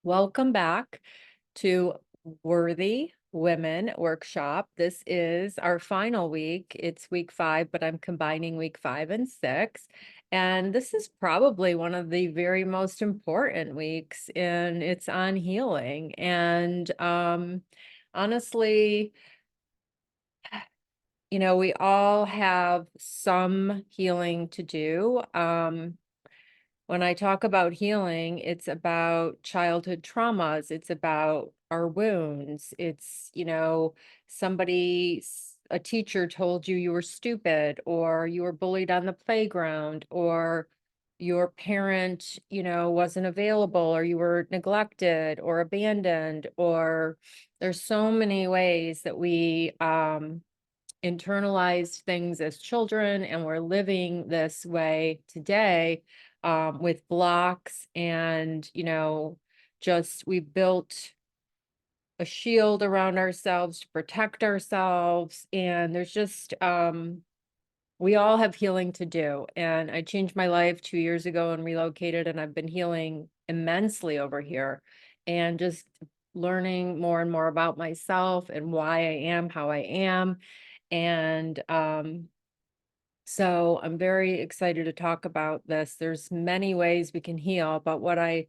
Welcome back to Worthy Women Workshop. This is our final week. It's week 5, but I'm combining week 5 and 6. And this is probably one of the very most important weeks, and it's on healing. And honestly, we all have some healing to do. When I talk about healing, it's about childhood traumas. It's about our wounds. It's, a teacher told you were stupid, or you were bullied on the playground, or your parent, wasn't available, or you were neglected or abandoned, or there's so many ways that we internalized things as children, and we're living this way today, with blocks and, just we built a shield around ourselves to protect ourselves. And there's just, we all have healing to do. And I changed my life 2 years ago and relocated, and I've been healing immensely over here and just learning more and more about myself and why I am how I am. And so I'm very excited to talk about this. There's many ways we can heal, but what I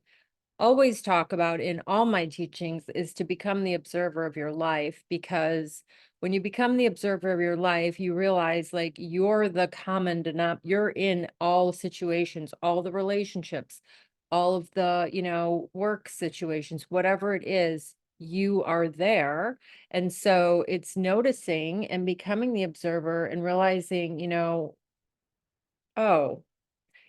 always talk about in all my teachings is to become the observer of your life, because when you become the observer of your life, you realize like you're the common denominator. You're in all situations, all the relationships, all of the, work situations, whatever it is, you are there. And so it's noticing and becoming the observer and realizing, oh,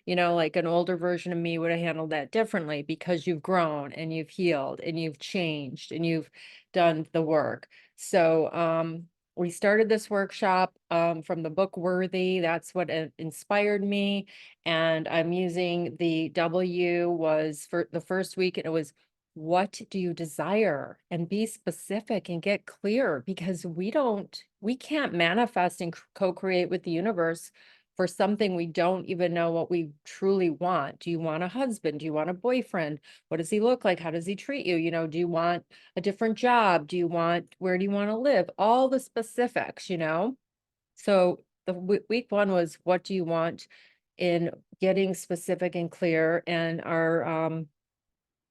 like an older version of me would have handled that differently, because you've grown and you've healed and you've changed and you've done the work. So we started this workshop from the book Worthy. That's what inspired me. And I'm using the W was for the first week, and it was, what do you desire? And be specific and get clear, because we can't manifest and co-create with the universe for something we don't even know what we truly want. Do you want a husband? Do you want a boyfriend? What does he look like? How does he treat you? Do you want a different job? Where do you want to live? All the specifics. So the week 1 was, what do you want, in getting specific and clear. And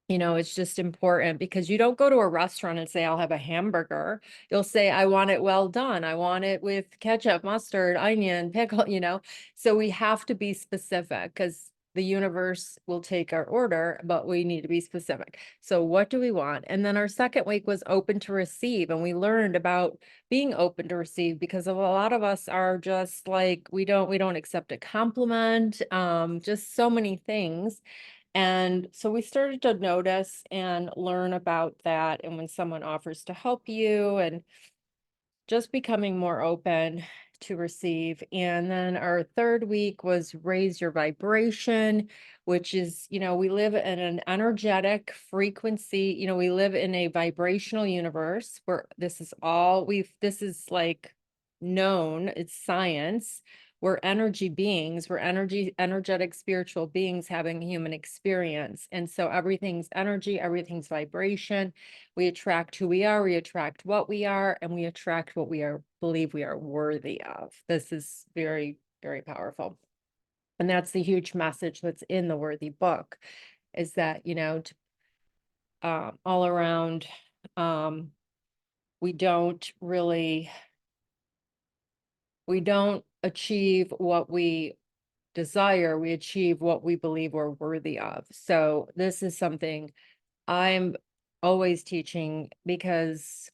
it's just important, because you don't go to a restaurant and say, I'll have a hamburger. You'll say, I want it well done. I want it with ketchup, mustard, onion, pickle. So we have to be specific, because the universe will take our order, but we need to be specific. So what do we want? And then our second week was open to receive. And we learned about being open to receive, because a lot of us are just like, we don't accept a compliment, just so many things. And so we started to notice and learn about that. And when someone offers to help you, and just becoming more open to receive. And then our third week was raise your vibration, which is, we live in an energetic frequency. We live in a vibrational universe where this is like known, it's science. We're energy beings, we're energetic spiritual beings having a human experience. And so everything's energy, everything's vibration. We attract who we are, we attract what we are, and we attract what believe we are worthy of. This is very, very powerful. And that's the huge message that's in the Worthy book, is that, all around, we don't achieve what we desire, we achieve what we believe we're worthy of. So this is something I'm always teaching, because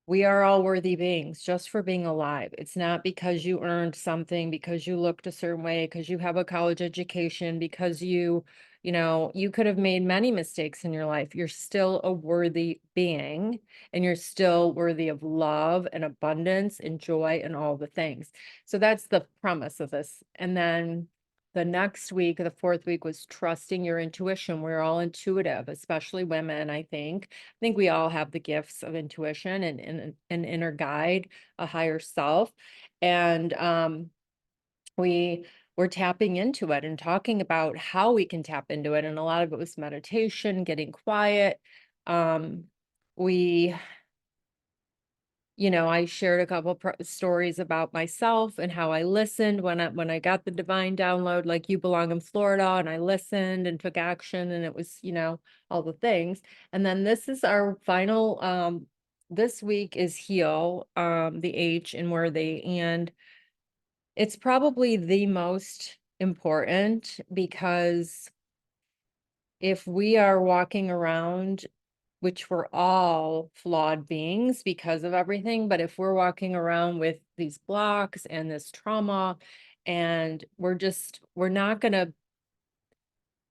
we are all worthy beings just for being alive. It's not because you earned something, because you looked a certain way, because you have a college education, because you could have made many mistakes in your life. You're still a worthy being, and you're still worthy of love and abundance and joy and all the things. So that's the premise of this. And then the next week, the fourth week, was trusting your intuition. We're all intuitive, especially women, I think. I think we all have the gifts of intuition and an inner guide, a higher self. And we we're tapping into it and talking about how we can tap into it. And a lot of it was meditation, getting quiet. We I shared a couple stories about myself and how I listened when I got the divine download, like you belong in Florida, and I listened and took action, and it was, all the things. And then this is our final, this week is heal, the H and worthy. And it's probably the most important, because if we are walking around, which we're all flawed beings because of everything, but if we're walking around with these blocks and this trauma, and we're not gonna,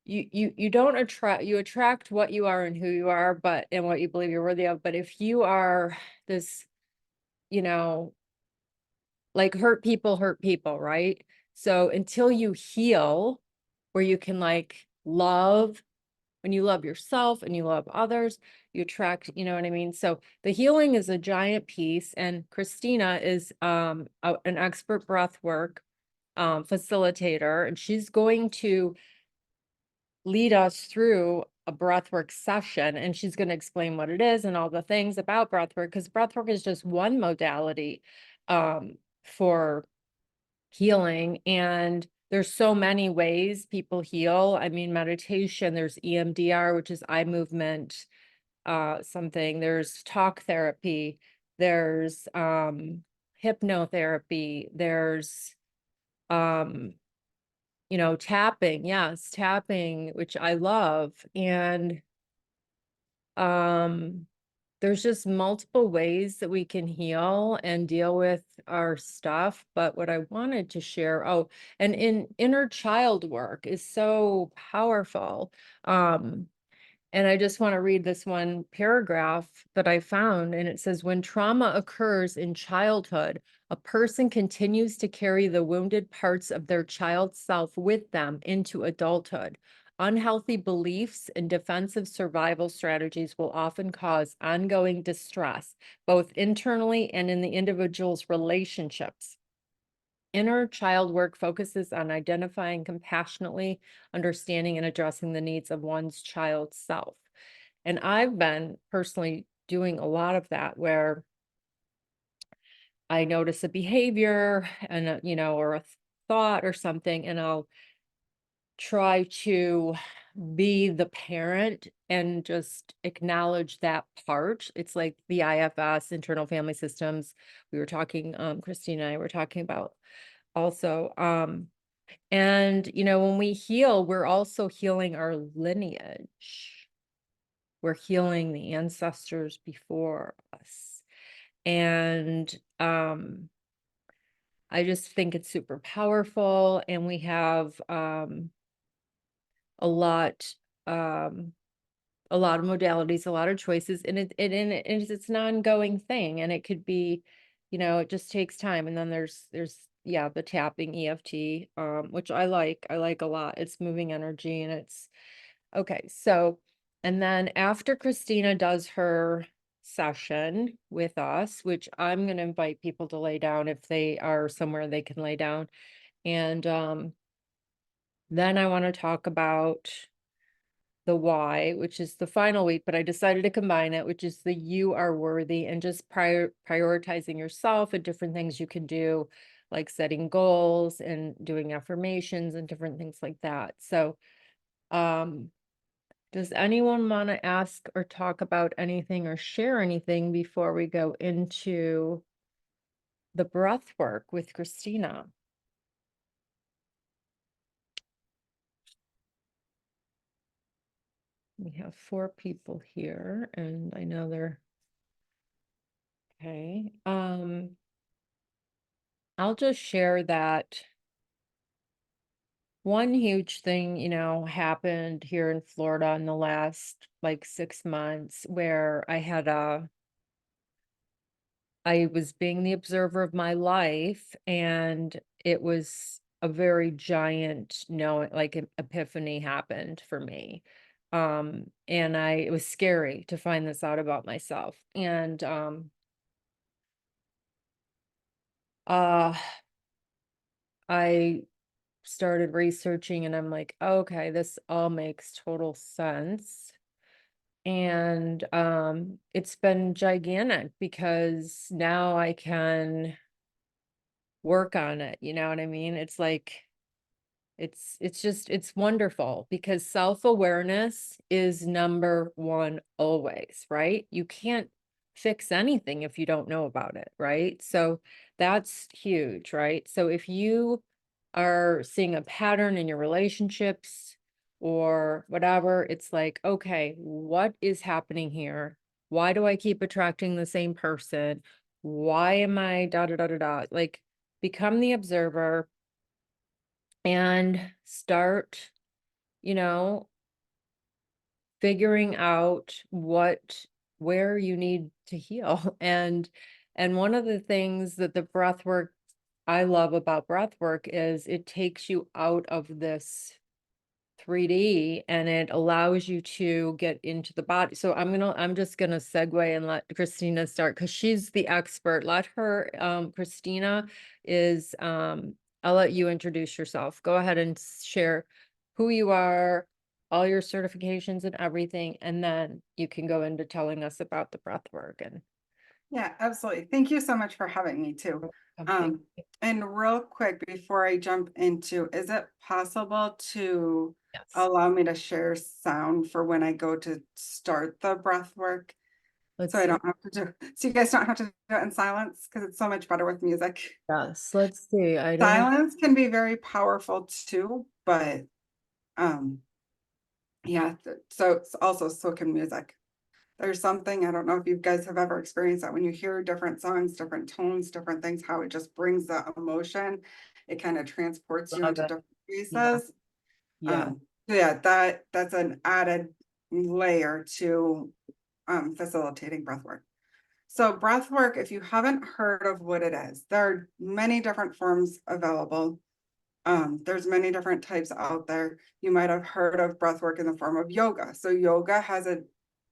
you don't attract, you attract what you are and who you are, and what you believe you're worthy of. But if you are this, you know, like hurt people, right? So until you heal, where you can like love, when you love yourself and you love others, you attract, you know what I mean? So the healing is a giant piece, and Christina is an expert breath work facilitator, and she's going to lead us through a breathwork session, and she's going to explain what it is and all the things about breathwork, because breathwork is just one modality for healing, and there's so many ways people heal. I mean, meditation, there's EMDR, which is eye movement, something, there's talk therapy, there's hypnotherapy, there's tapping, yes, tapping, which I love. And there's just multiple ways that we can heal and deal with our stuff. But what I wanted to share, and inner child work is so powerful. And I just want to read this one paragraph that I found, and it says, when trauma occurs in childhood, a person continues to carry the wounded parts of their child self with them into adulthood. Unhealthy beliefs and defensive survival strategies will often cause ongoing distress, both internally and in the individual's relationships. Inner child work focuses on identifying compassionately, understanding, and addressing the needs of one's child self. And I've been personally doing a lot of that, where I notice a behavior and, or a thought or something, and I'll try to be the parent and just acknowledge that part. It's like the IFS, internal family systems. We were talking, Christina and I were talking about also. And when we heal, we're also healing our lineage. We're healing the ancestors before us. And I just think it's super powerful. And we have a lot um a lot of modalities, a lot of choices, and it's an ongoing thing, and it could be, it just takes time. And then there's yeah, the tapping EFT, which I like a lot. It's moving energy, and it's okay. So, and then after Christina does her session with us, which I'm going to invite people to lay down if they are somewhere they can lay down, and then I want to talk about the Y, which is the final week, but I decided to combine it, which is the You Are Worthy, and just prioritizing yourself and different things you can do, like setting goals and doing affirmations and different things like that. So, does anyone want to ask or talk about anything or share anything before we go into the breath work with Christina? We have 4 people here, and I know they're okay. I'll just share that one huge thing, happened here in Florida in the last like 6 months, where I was being the observer of my life, and it was a very giant, like an epiphany happened for me. And it was scary to find this out about myself. And uh I started researching and I'm like, okay, this all makes total sense. And it's been gigantic because now I can work on it, you know what I mean? It's like it's wonderful because self-awareness is number one always, right? You can't fix anything if you don't know about it, right? So that's huge, right? So if you are seeing a pattern in your relationships or whatever, it's like, okay, what is happening here? Why do I keep attracting the same person? Why am I da da da da da? Like, become the observer and start, you know, figuring out where you need to heal. And one of the things that the breath work I love about breath work is it takes you out of this 3D and it allows you to get into the body. So I'm just gonna segue and let Christina start because she's the expert. Let her, Christina is, I'll let you introduce yourself. Go ahead and share who you are, all your certifications and everything, and then you can go into telling us about the breath work and Yeah, absolutely. Thank you so much for having me too. something. And real quick, before I jump into, is it possible to Yes. allow me to share sound for when I go to start the breath work? Let's So I see. don't have to do, so you guys don't have to do it in silence because it's so much better with music. Yes, let's see. I don't know. Silence can be very powerful too, but um, yeah, so it's also so can music. There's something, I don't know if you guys have ever experienced that when you hear different songs, different tones, different things, how it just brings the emotion. It kind of transports you Love into it. different Yeah. places. Yeah. So yeah, that's an added layer to facilitating breath work. So breath work, if you haven't heard of what it is, there are many different forms available. There's many different types out there. You might have heard of breath work in the form of yoga. So yoga has a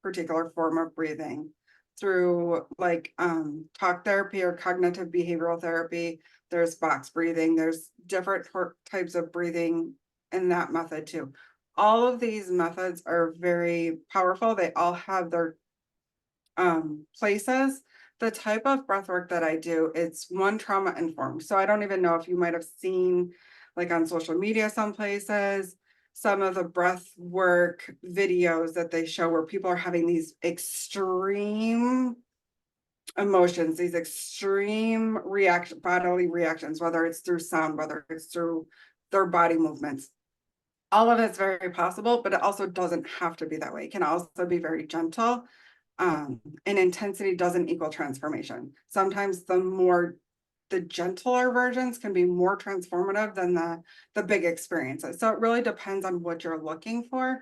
particular form of breathing through like talk therapy or cognitive behavioral therapy. There's box breathing. There's different types of breathing in that method too. All of these methods are very powerful. They all have their places. The type of breath work that I do, it's one trauma informed. So I don't even know if you might have seen like on social media, some places, some of the breath work videos that they show where people are having these extreme emotions, these extreme bodily reactions, whether it's through sound, whether it's through their body movements. All of it's very possible, but it also doesn't have to be that way. It can also be very gentle. And intensity doesn't equal transformation. Sometimes the gentler versions can be more transformative than the big experiences. So it really depends on what you're looking for.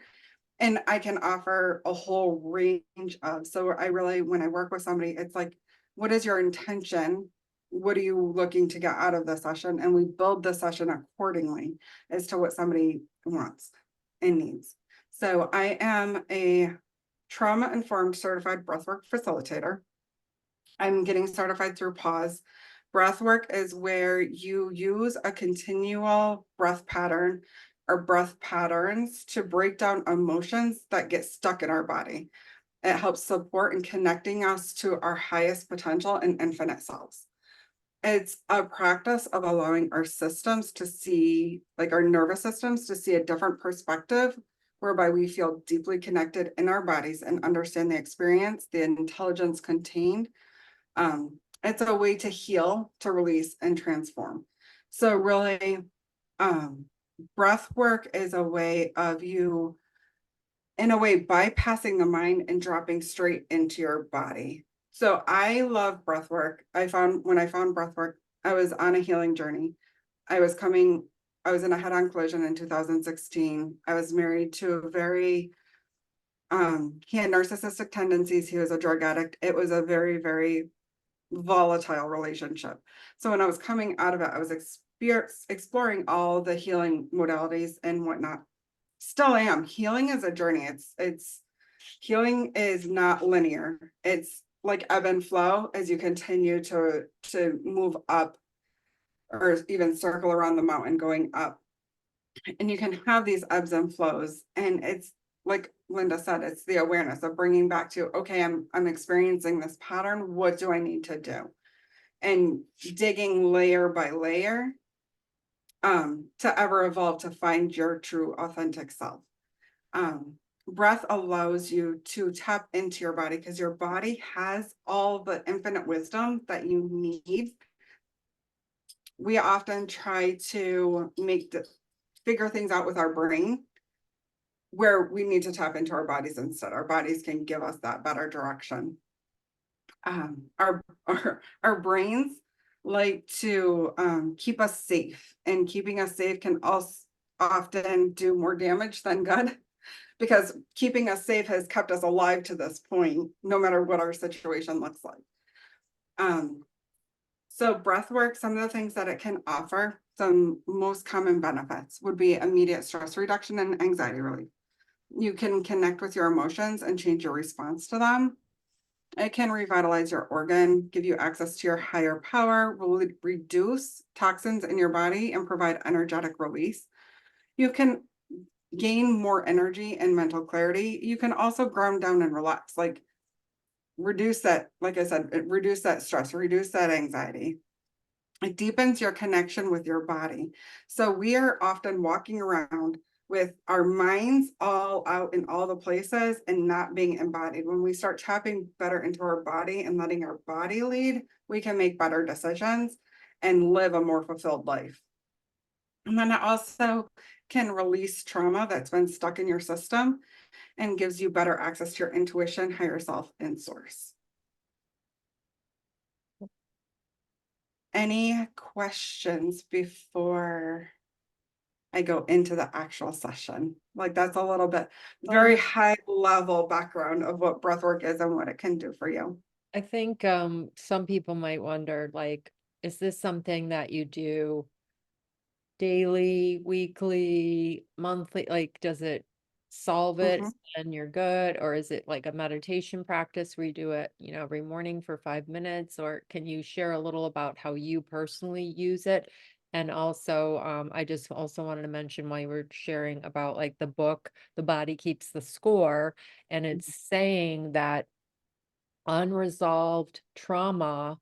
And I can offer a whole range of, so I really, when I work with somebody, it's like, what is your intention? What are you looking to get out of the session? And we build the session accordingly as to what somebody wants and needs. So I am a trauma-informed certified breathwork facilitator. I'm getting certified through Pause. Breathwork is where you use a continual breath pattern or breath patterns to break down emotions that get stuck in our body. It helps support and connecting us to our highest potential and infinite selves. It's a practice of allowing our systems to see, like our nervous systems, to see a different perspective, whereby we feel deeply connected in our bodies and understand the experience, the intelligence contained. It's a way to heal, to release, and transform. So really, breath work is a way of you, in a way, bypassing the mind and dropping straight into your body. So I love breath work. When I found breath work, I was on a healing journey. I was in a head-on collision in 2016. I was married to a very, he had narcissistic tendencies. He was a drug addict. It was a very, very volatile relationship. So when I was coming out of it, I was exploring all the healing modalities and whatnot. Still am. Healing is a journey. It's healing is not linear. It's like ebb and flow as you continue to move up or even circle around the mountain going up. And you can have these ebbs and flows. And it's like Linda said, it's the awareness of bringing back to, okay, I'm experiencing this pattern. What do I need to do? And digging layer by layer to ever evolve to find your true authentic self. Um, Breath allows you to tap into your body because your body has all the infinite wisdom that you need. We often try to figure things out with our brain, where we need to tap into our bodies instead. Our bodies can give us that better direction. Our brains like to keep us safe, and keeping us safe can also often do more damage than good, because keeping us safe has kept us alive to this point, no matter what our situation looks like. So breath work, some of the things that it can offer, some most common benefits would be immediate stress reduction and anxiety relief. You can connect with your emotions and change your response to them. It can revitalize your organ, give you access to your higher power, will reduce toxins in your body and provide energetic release. You can gain more energy and mental clarity. You can also ground down and relax, like reduce that, like I said, reduce that stress, reduce that anxiety. It deepens your connection with your body. So we are often walking around with our minds all out in all the places and not being embodied. When we start tapping better into our body and letting our body lead, we can make better decisions and live a more fulfilled life. And then it also can release trauma that's been stuck in your system and gives you better access to your intuition, higher self, and source. Any questions before I go into the actual session? Like, that's a little bit very high level background of what breathwork is and what it can do for you. I think some people might wonder, like, is this something that you do daily, weekly, monthly? Like, does it solve it Mhm. and you're good? Or is it like a meditation practice where you do it, every morning for 5 minutes? Or can you share a little about how you personally use it? And also, I just also wanted to mention while you were sharing about like the book, The Body Keeps the Score, and it's saying that unresolved trauma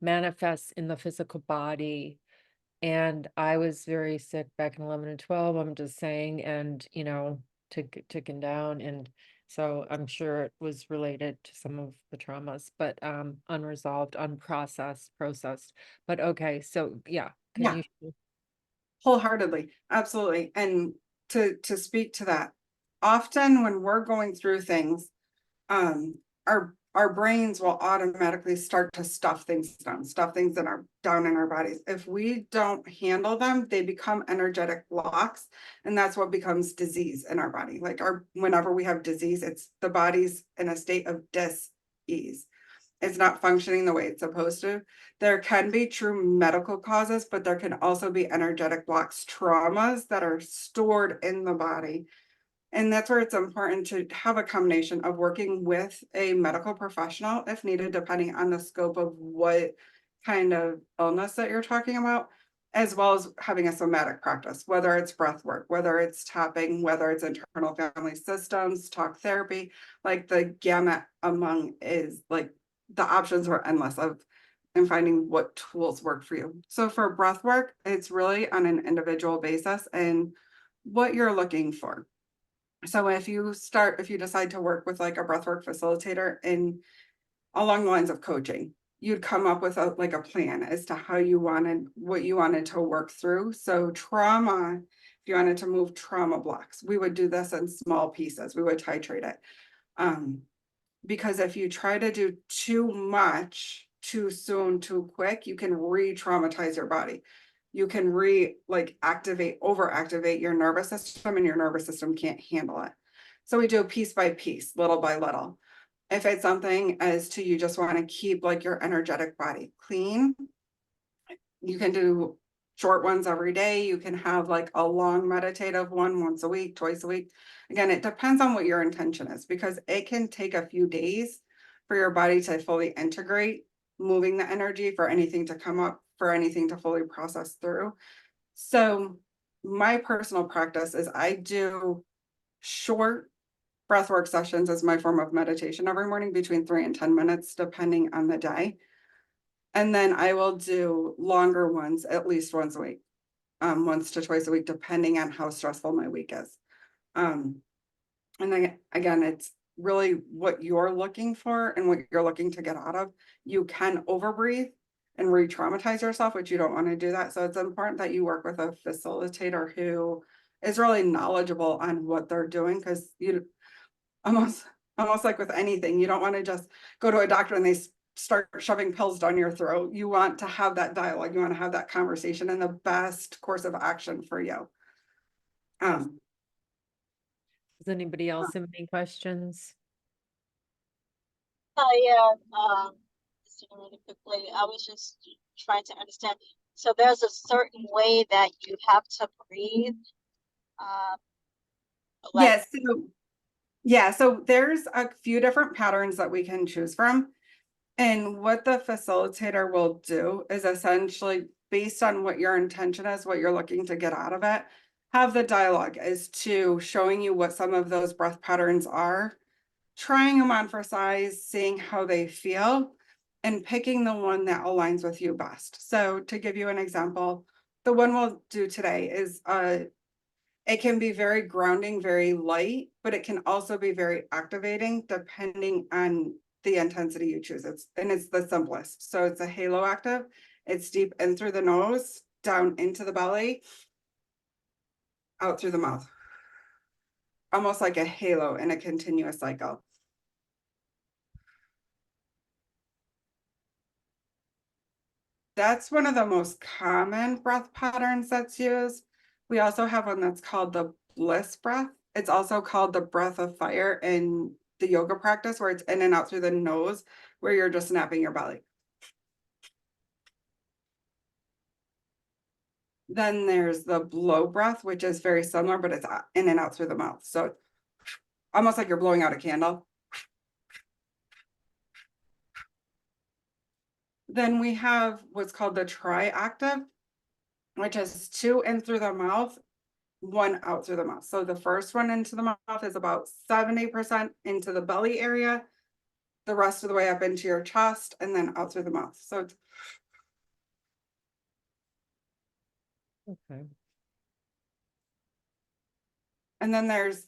manifests in the physical body. And I was very sick back in 11 and 12, I'm just saying, and taken down. And so I'm sure it was related to some of the traumas, but unresolved, unprocessed, processed. But okay, so yeah, can Yeah, you wholeheartedly. Absolutely. And to speak to that, often when we're going through things, um, our brains will automatically start to stuff things that are down in our bodies. If we don't handle them, they become energetic blocks, and that's what becomes disease in our body. Like whenever we have disease, it's the body's in a state of dis-ease. It's not functioning the way it's supposed to. There can be true medical causes, but there can also be energetic blocks, traumas that are stored in the body. And that's where it's important to have a combination of working with a medical professional if needed, depending on the scope of what kind of illness that you're talking about, as well as having a somatic practice, whether it's breath work, whether it's tapping, whether it's internal family systems, talk therapy, like the gamut among is like the options are endless of and finding what tools work for you. So for breath work, it's really on an individual basis and what you're looking for. So if you decide to work with like a breathwork facilitator and along the lines of coaching, you'd come up with a plan as to what you wanted to work through. So trauma, if you wanted to move trauma blocks, we would do this in small pieces. We would titrate it. Because if you try to do too much, too soon, too quick, you can re-traumatize your body. You can overactivate your nervous system, and your nervous system can't handle it. So we do piece by piece, little by little. If it's something as to you just want to keep like your energetic body clean, you can do short ones every day. You can have like a long meditative one once a week, twice a week. Again, it depends on what your intention is, because it can take a few days for your body to fully integrate, moving the energy, for anything to come up, for anything to fully process through. So my personal practice is I do short breathwork sessions as my form of meditation every morning between 3 and 10 minutes, depending on the day. And then I will do longer ones at least once a week, once to twice a week, depending on how stressful my week is. And then again, it's really what you're looking for and what you're looking to get out of. You can overbreathe and re-traumatize yourself, which you don't want to do that. So it's important that you work with a facilitator who is really knowledgeable on what they're doing, because you almost almost like with anything, you don't want to just go to a doctor and they start shoving pills down your throat. You want to have that dialogue, you want to have that conversation, and the best course of action for you. Um, Does anybody else have any questions? Yeah, just really quickly, I was just trying to understand. So there's a certain way that you have to breathe, um, like, yes, so there's a few different patterns that we can choose from. And what the facilitator will do is essentially based on what your intention is, what you're looking to get out of it, have the dialogue as to showing you what some of those breath patterns are, trying them on for size, seeing how they feel, and picking the one that aligns with you best. So to give you an example, the one we'll do today is it can be very grounding, very light, but it can also be very activating depending on the intensity you choose. It's the simplest. So it's a halo active. It's deep in through the nose, down into the belly, out through the mouth. Almost like a halo in a continuous cycle. That's one of the most common breath patterns that's used. We also have one that's called the bliss breath. It's also called the breath of fire in the yoga practice, where it's in and out through the nose, where you're just snapping your belly. Then there's the blow breath, which is very similar, but it's in and out through the mouth. So almost like you're blowing out a candle. Then we have what's called the triactive, which is 2 in through the mouth, 1 out through the mouth. So the first one into the mouth is about 70% into the belly area, the rest of the way up into your chest, and then out through the mouth. So it's, Okay. and then there's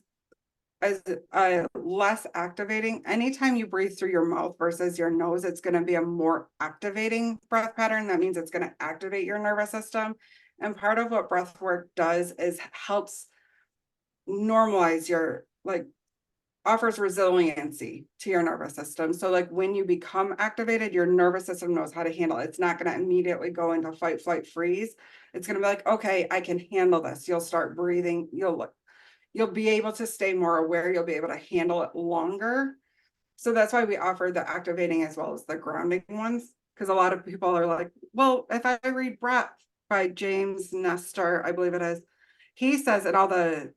as less activating. Anytime you breathe through your mouth versus your nose, it's going to be a more activating breath pattern. That means it's going to activate your nervous system. And part of what breath work does is helps normalize your, like, offers resiliency to your nervous system. So like when you become activated, your nervous system knows how to handle it. It's not going to immediately go into fight, flight, freeze. It's going to be like, okay, I can handle this. You'll start breathing. You'll be able to stay more aware. You'll be able to handle it longer. So that's why we offer the activating as well as the grounding ones. Because a lot of people are like, well, if I read Breath by James Nestor, I believe it is, he says in all the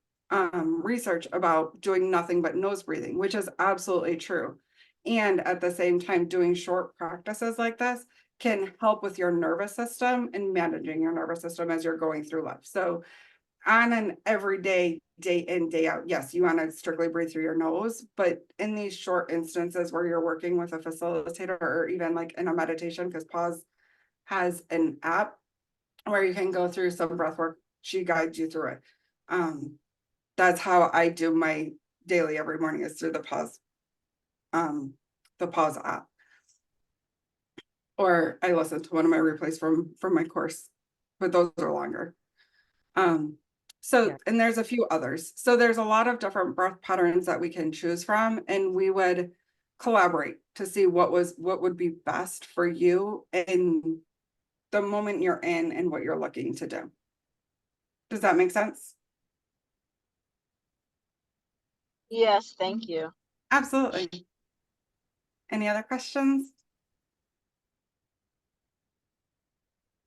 research about doing nothing but nose breathing, which is absolutely true. And at the same time, doing short practices like this can help with your nervous system and managing your nervous system as you're going through life. So on an everyday, day in, day out, yes, you want to strictly breathe through your nose, but in these short instances where you're working with a facilitator or even like in a meditation, because Pause has an app where you can go through some breath work, she guides you through it. That's how I do my daily every morning, is through the Pause app. Or I listen to one of my replays from my course, but those are longer. So, Yeah. and there's a few others. So there's a lot of different breath patterns that we can choose from, and we would collaborate to see what would be best for you in the moment you're in and what you're looking to do. Does that make sense? yes, thank you. Absolutely. Any other questions?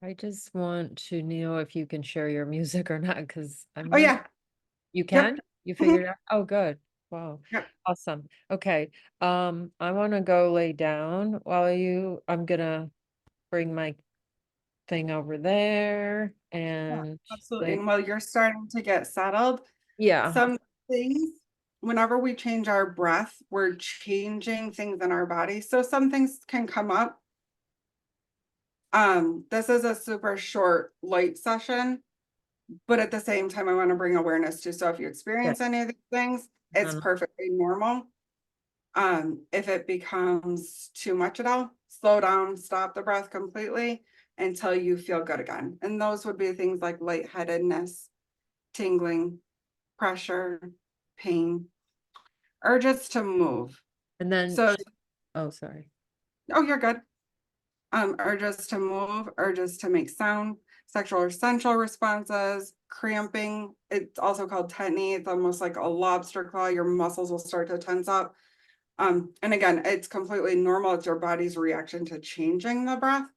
I just want to know if you can share your music or not, because I'm Oh not. yeah. You Yep. can? You figured it out? Oh, good. Wow. Yep. Awesome. Okay. I want to go lay down while I'm gonna bring my thing over there and Absolutely. like, And while you're starting to get settled, yeah, some things, whenever we change our breath, we're changing things in our body. So some things can come up. This is a super short, light session, but at the same time, I want to bring awareness to. So if you experience any of these things, it's Um, perfectly normal. If it becomes too much at all, slow down, stop the breath completely until you feel good again. And those would be things like lightheadedness, tingling, pressure, pain, urges to move. and then, So, oh, sorry. oh, you're good. Urges to move, urges to make sound, sexual or sensual responses, cramping. It's also called tetany. It's almost like a lobster claw. Your muscles will start to tense up. And again, it's completely normal. It's your body's reaction to changing the breath.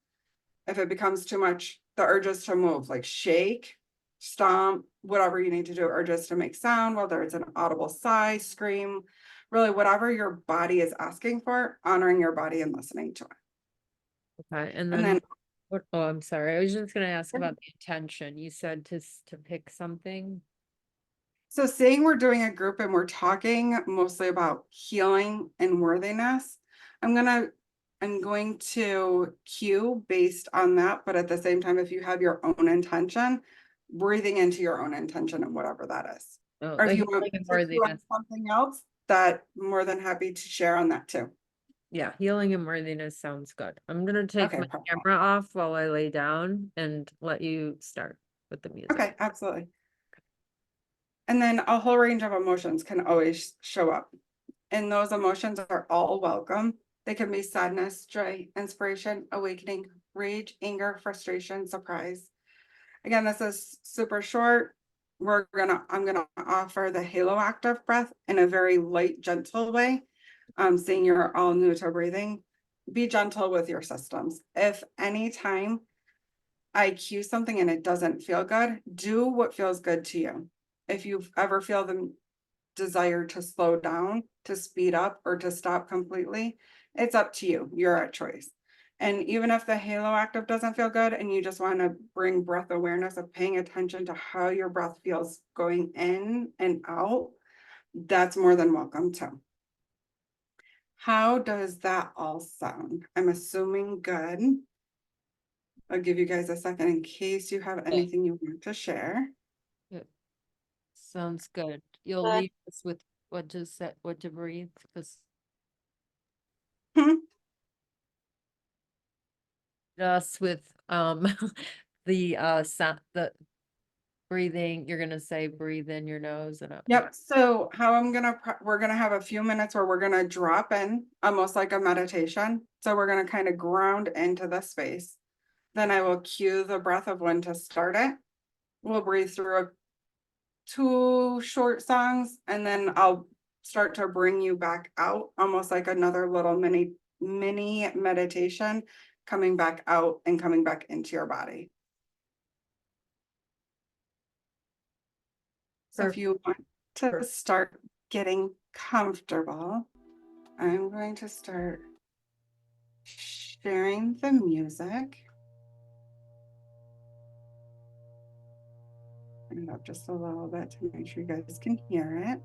If it becomes too much, the urges to move, like shake, stomp, whatever you need to do, urges to make sound, whether it's an audible sigh, scream, really whatever your body is asking for, honoring your body and listening to it. Okay, and And then then, what, oh, I'm sorry. I was just gonna ask about the intention. You said to pick something. so saying we're doing a group and we're talking mostly about healing and worthiness, I'm going to cue based on that, but at the same time, if you have your own intention, breathing into your own intention and whatever that is. Oh, Or the if you want healing and to cue on worthiness. something else, that more than happy to share on that too. Yeah, healing and worthiness sounds good. I'm gonna take Okay, my perfect. camera off while I lay down and let you start with the music. Okay, absolutely. And then a whole range of emotions can always show up. And those emotions are all welcome. They can be sadness, joy, inspiration, awakening, rage, anger, frustration, surprise. Again, this is super short. I'm gonna offer the halo active breath in a very light, gentle way. Seeing you're all new to breathing, be gentle with your systems. If anytime I cue something and it doesn't feel good, do what feels good to you. If you ever feel the desire to slow down, to speed up, or to stop completely, it's up to you. You're at choice. And even if the halo active doesn't feel good and you just want to bring breath awareness of paying attention to how your breath feels going in and out, that's more than welcome too. How does that all sound? I'm assuming good. I'll give you guys a second in case you have anything you want to share. Yeah, sounds good. You'll But leave us with what to breathe, because Hmm. us with the sound, the breathing, you're gonna say breathe in your nose and out. Yep. So how we're gonna have a few minutes where we're gonna drop in almost like a meditation. So we're gonna kind of ground into the space. Then I will cue the breath of when to start it. We'll breathe through two short songs and then I'll start to bring you back out, almost like another little mini meditation, coming back out and coming back into your body. So if you want to start getting comfortable, I'm going to start sharing the music. Turn it up just a little bit to make sure you guys can hear it.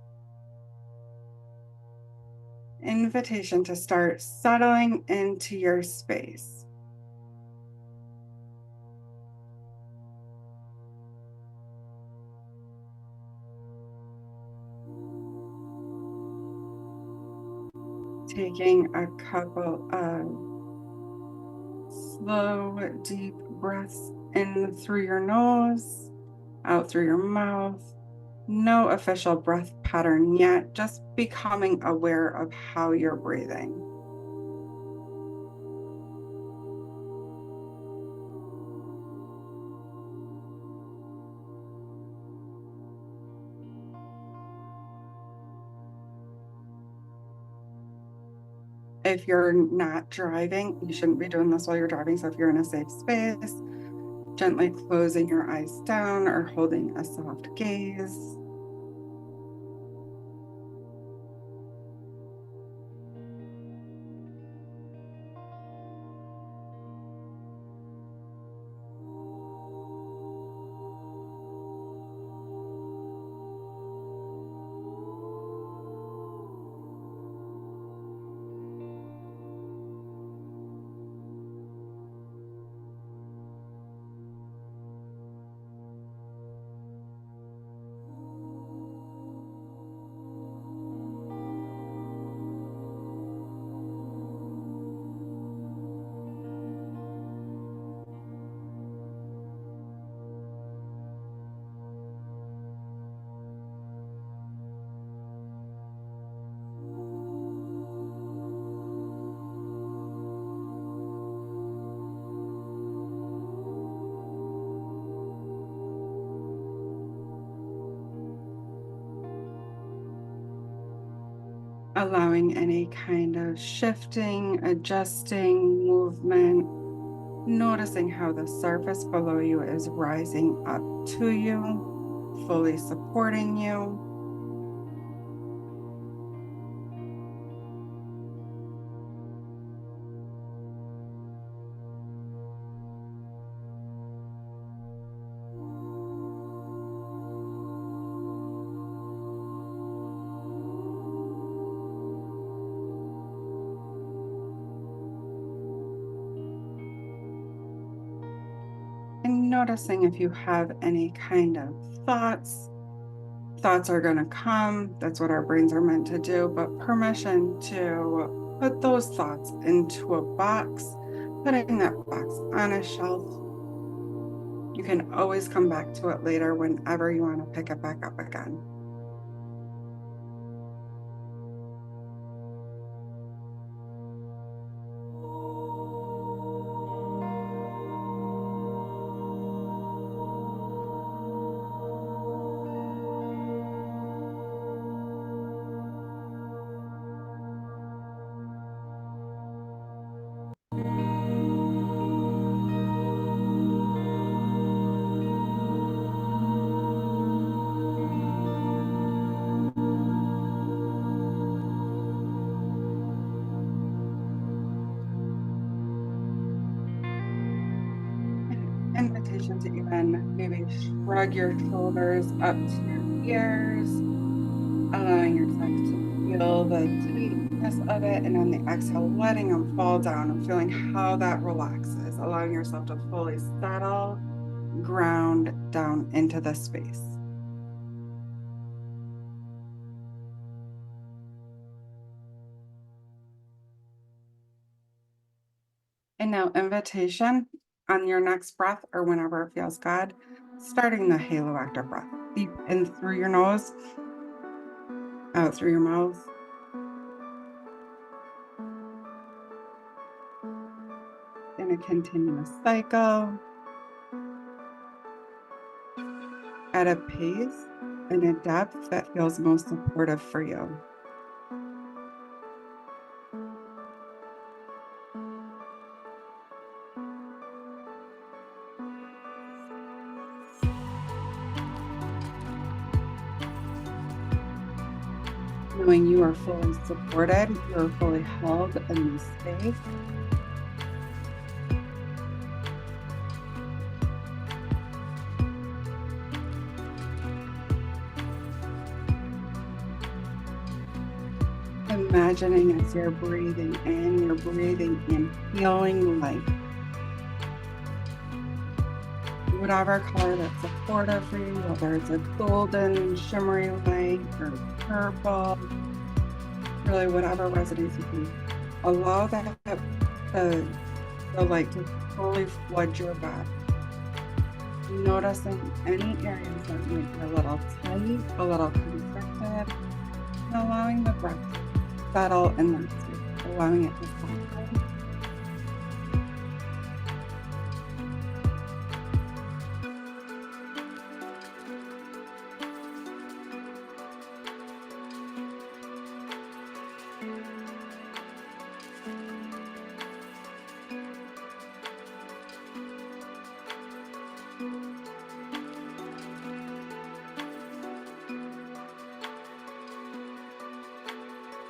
Invitation to start settling into your space. Taking a couple of slow, deep breaths in through your nose, out through your mouth. No official breath pattern yet, just becoming aware of how you're breathing. If you're not driving, you shouldn't be doing this while you're driving. So if you're in a safe space, gently closing your eyes down or holding a soft gaze. allowing any kind of shifting, adjusting, movement, noticing how the surface below you is rising up to you, fully supporting you. And noticing if you have any kind of thoughts. Thoughts are going to come. That's what our brains are meant to do. But permission to put those thoughts into a box, putting that box on a shelf. You can always come back to it later whenever you want to pick it back up again. Invitation to even maybe shrug your shoulders up to your ears, allowing yourself to feel the tightness of it, and on the exhale, letting them fall down and feeling how that relaxes, allowing yourself to fully settle, ground down into the space. And now invitation on your next breath or whenever it feels good, starting the halo active breath. Deep in through your nose, out through your mouth. In a continuous cycle, at a pace and a depth that feels most supportive for you. Knowing you are fully supported, you are fully held in this space. Imagining as you're breathing in healing light. Whatever color that's supportive for you, whether it's a golden, shimmery light or purple, really whatever resonates with you. Allow the light to fully flood your body. Noticing any areas that might be a little tight, a little constricted, and allowing the breath to settle in that space, allowing it to settle.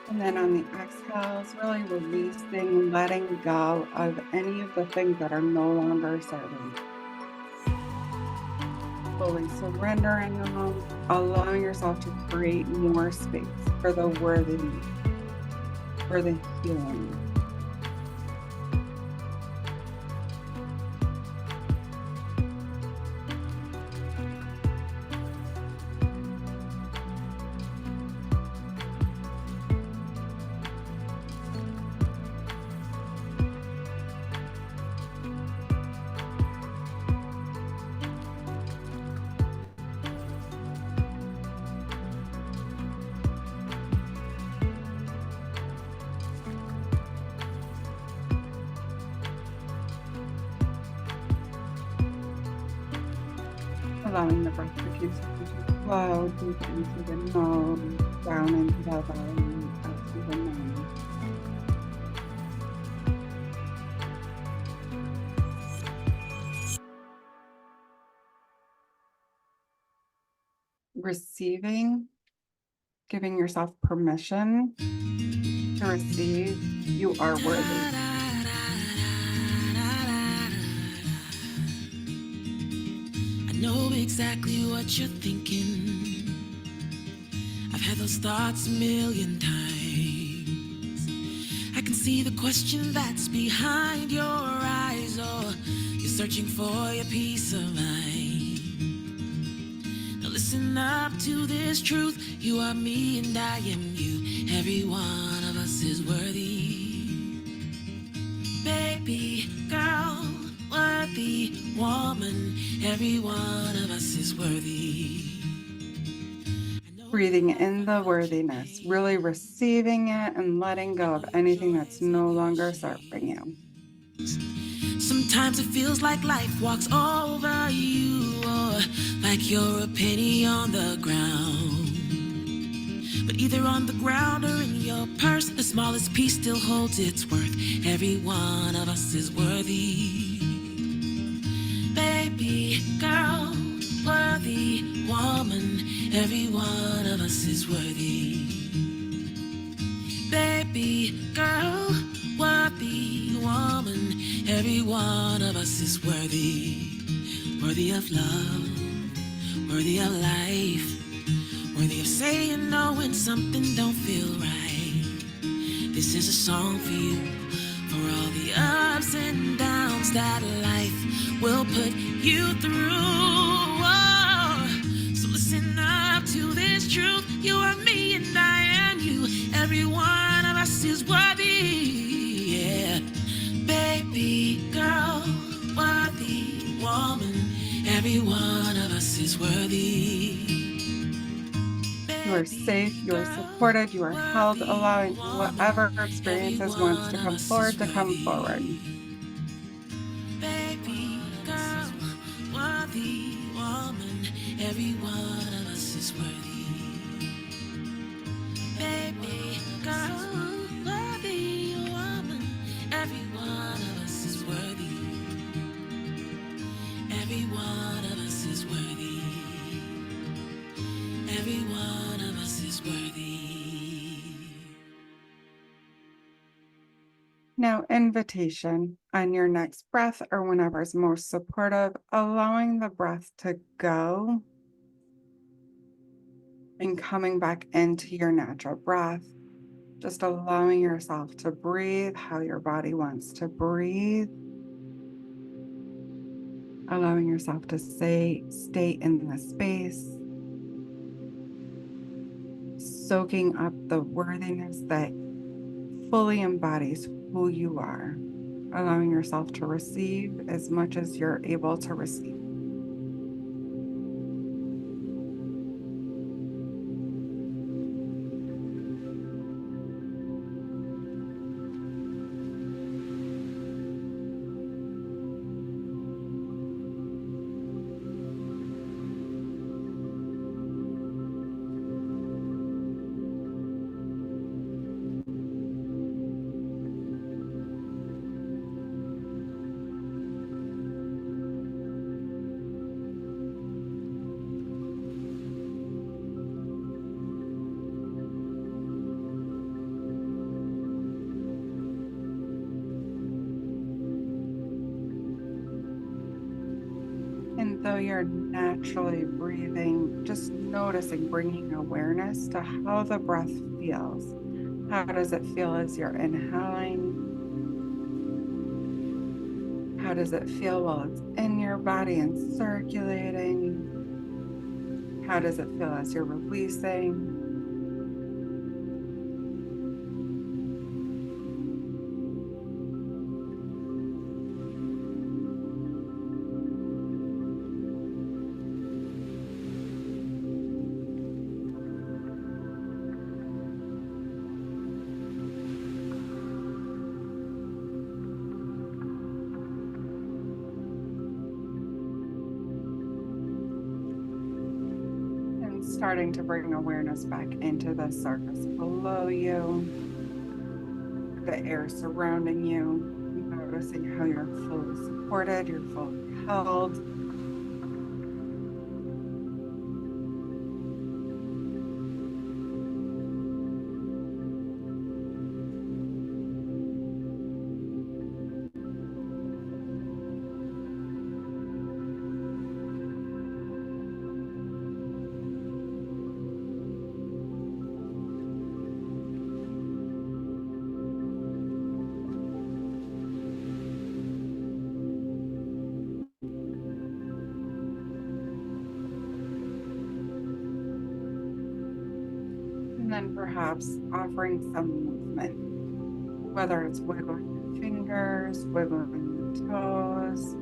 And then on the exhales, really releasing, letting go of any of the things that are no longer serving. Fully surrendering them, allowing yourself to create more space for the worthiness, for the healing. Allowing the breath to continue to flow deep into the nose, down into the belly, out through receiving, giving yourself permission to receive. You are worthy. I know exactly what you're thinking. I've had those thoughts a million times. I can see the question that's behind your eyes. Oh, you're searching for your peace of mind. Now listen up to this truth. You are me and I am you. Every one of us is worthy. Baby, girl, worthy woman. Every one of us is worthy. Breathing in the worthiness, really receiving it and letting go of anything that's no longer serving you. Sometimes it feels like life walks over you, or like you're a penny on the ground. But either on the ground or in your purse, the smallest piece still holds its worth. Every one of us is worthy. Baby, girl, worthy woman. Every one of us is worthy. Baby, girl, worthy woman. Every one of us is worthy. Worthy of love, worthy of life, worthy of saying no when something don't feel right. This is a song for you, for all the ups and downs that life will put you through. Oh, so listen up to this truth. You are me and I am you. Every one of us is worthy. Yeah. Baby, girl, worthy woman. Every one of us is worthy. You are safe, you are supported, you are held, allowing whatever experiences wants to come forward to come forward. Baby, girl, worthy woman. Every one of us is worthy. Baby, girl, worthy woman. Every one of us is worthy. Every one of us is worthy. Every one of us is worthy. Now, invitation on your next breath or whenever is most supportive, allowing the breath to go and coming back into your natural breath. Just allowing yourself to breathe how your body wants to breathe. Allowing yourself to stay in the space. Soaking up the worthiness that fully embodies who you are. Allowing yourself to receive as much as you're able to receive. And though you're naturally breathing, just noticing, bringing awareness to how the breath feels. How does it feel as you're inhaling? How does it feel while it's in your body and circulating? How does it feel as you're releasing? Starting to bring awareness back into the surface below you, the air surrounding you, noticing how you're fully supported, you're fully held. then perhaps offering some movement, whether it's wiggling your fingers, wiggling your toes,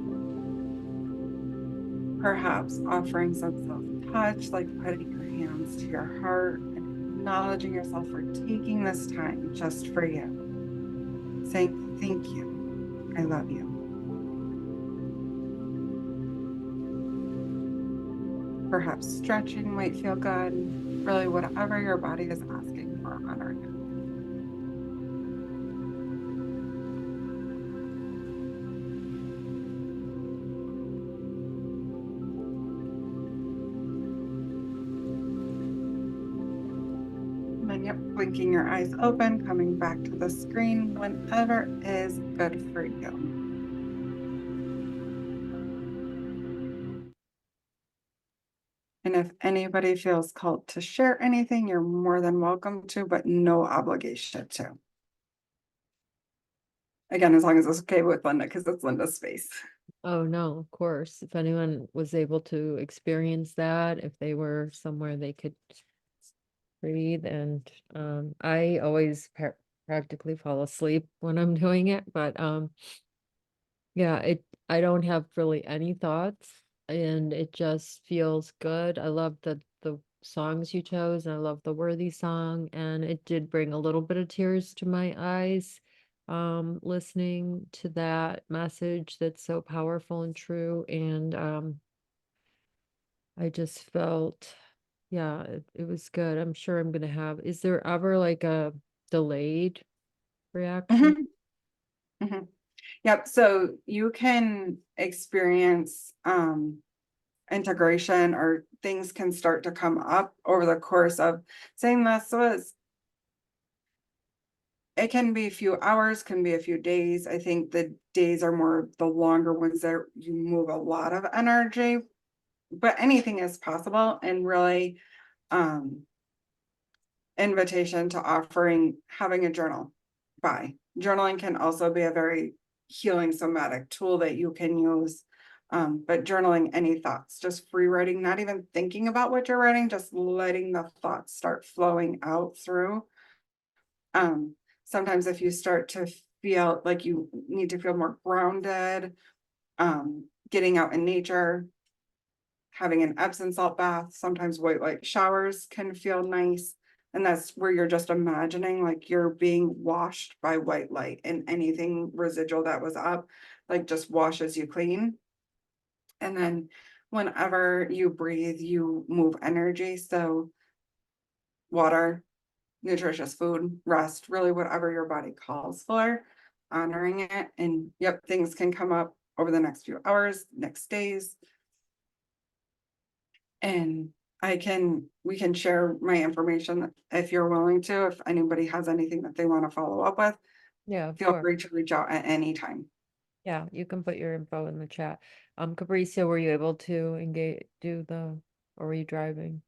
perhaps offering some self-touch, like putting your hands to your heart and acknowledging yourself for taking this time just for you, saying thank you, I love you. Perhaps stretching might feel good, really whatever your body is asking for, honoring it. And then, yep, blinking your eyes open, coming back to the screen whenever is good for you. And if anybody feels called to share anything, you're more than welcome to, but no obligation to. Again, as long as it's okay with Linda, because it's Linda's space. Oh, no, of course. If anyone was able to experience that, if they were somewhere they could breathe, and I always practically fall asleep when I'm doing it, but yeah, I don't have really any thoughts, and it just feels good. I love the songs you chose, and I love the Worthy song, and it did bring a little bit of tears to my eyes, listening to that message that's so powerful and true, and I just felt, yeah, it was good. I'm sure I'm gonna have, is there ever like a delayed reaction? Mhm. Yep, so you can experience integration, or things can start to come up over the course of saying this was, it can be a few hours, can be a few days. I think the days are more the longer ones that you move a lot of energy, but anything is possible. And really, invitation to offering having a journal. Journaling can also be a very healing somatic tool that you can use. But journaling any thoughts, just free writing, not even thinking about what you're writing, just letting the thoughts start flowing out through. Sometimes if you start to feel like you need to feel more grounded, getting out in nature, having an Epsom salt bath, sometimes white light showers can feel nice. And that's where you're just imagining like you're being washed by white light, and anything residual that was up, like just washes you clean. And then whenever you breathe, you move energy. So water, nutritious food, rest, really whatever your body calls for, honoring it. And yep, things can come up over the next few hours, next days. And we can share my information if you're willing to, if anybody has anything that they want to follow up with, Yeah, of feel course. free to reach out at any time. Yeah, you can put your info in the chat. Capricia, were you able to engage, or were you driving?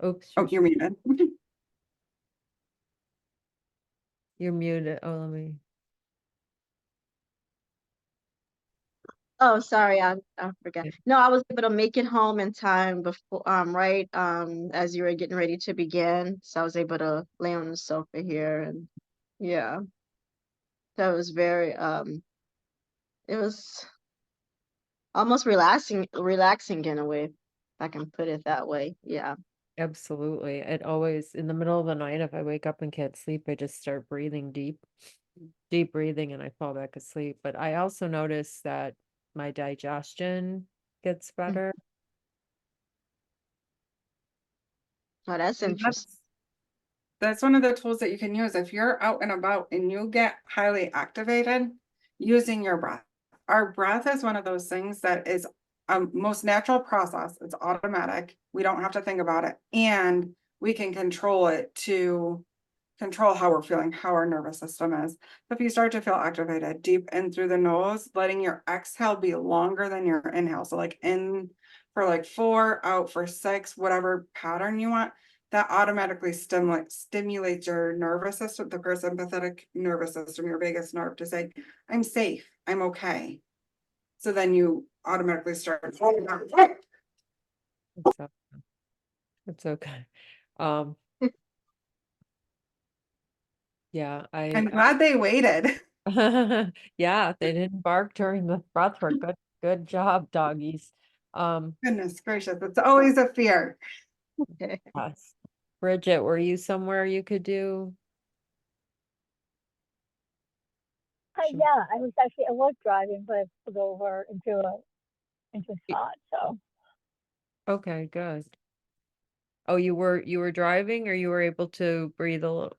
Oops, Oh, you're muted. you're muted. Oh, let me. Oh, sorry, I forgot. Yeah. No, I was able to make it home in time before, right, as you were getting ready to begin. So I was able to lay on the sofa here, and yeah, that was very, it was almost relaxing in a way, if I can put it that way. Yeah. Absolutely. It always, in the middle of the night, if I wake up and can't sleep, I just start breathing deep breathing, and I fall back asleep. But I also notice that my digestion gets better. Oh, that's And interesting. that's one of the tools that you can use if you're out and about and you get highly activated, using your breath. Our breath is one of those things that is a most natural process. It's automatic. We don't have to think about it. And we can control it to control how we're feeling, how our nervous system is. So if you start to feel activated deep in through the nose, letting your exhale be longer than your inhale. So like in for like 4, out for 6, whatever pattern you want, that automatically stimulates your nervous system, the parasympathetic nervous system, your vagus nerve, to say, I'm safe, I'm okay. So then you automatically start. It's okay. It's okay. Um, yeah, I'm glad they waited. yeah, they didn't bark during the breathwork. Good job, doggies. Goodness gracious, it's always a fear. Yes. Bridget, were you somewhere you could do? Sure. Yeah, I was driving, but I pulled over into a Y- spot. So Okay, good. Oh, you were driving or you were able to breathe a little?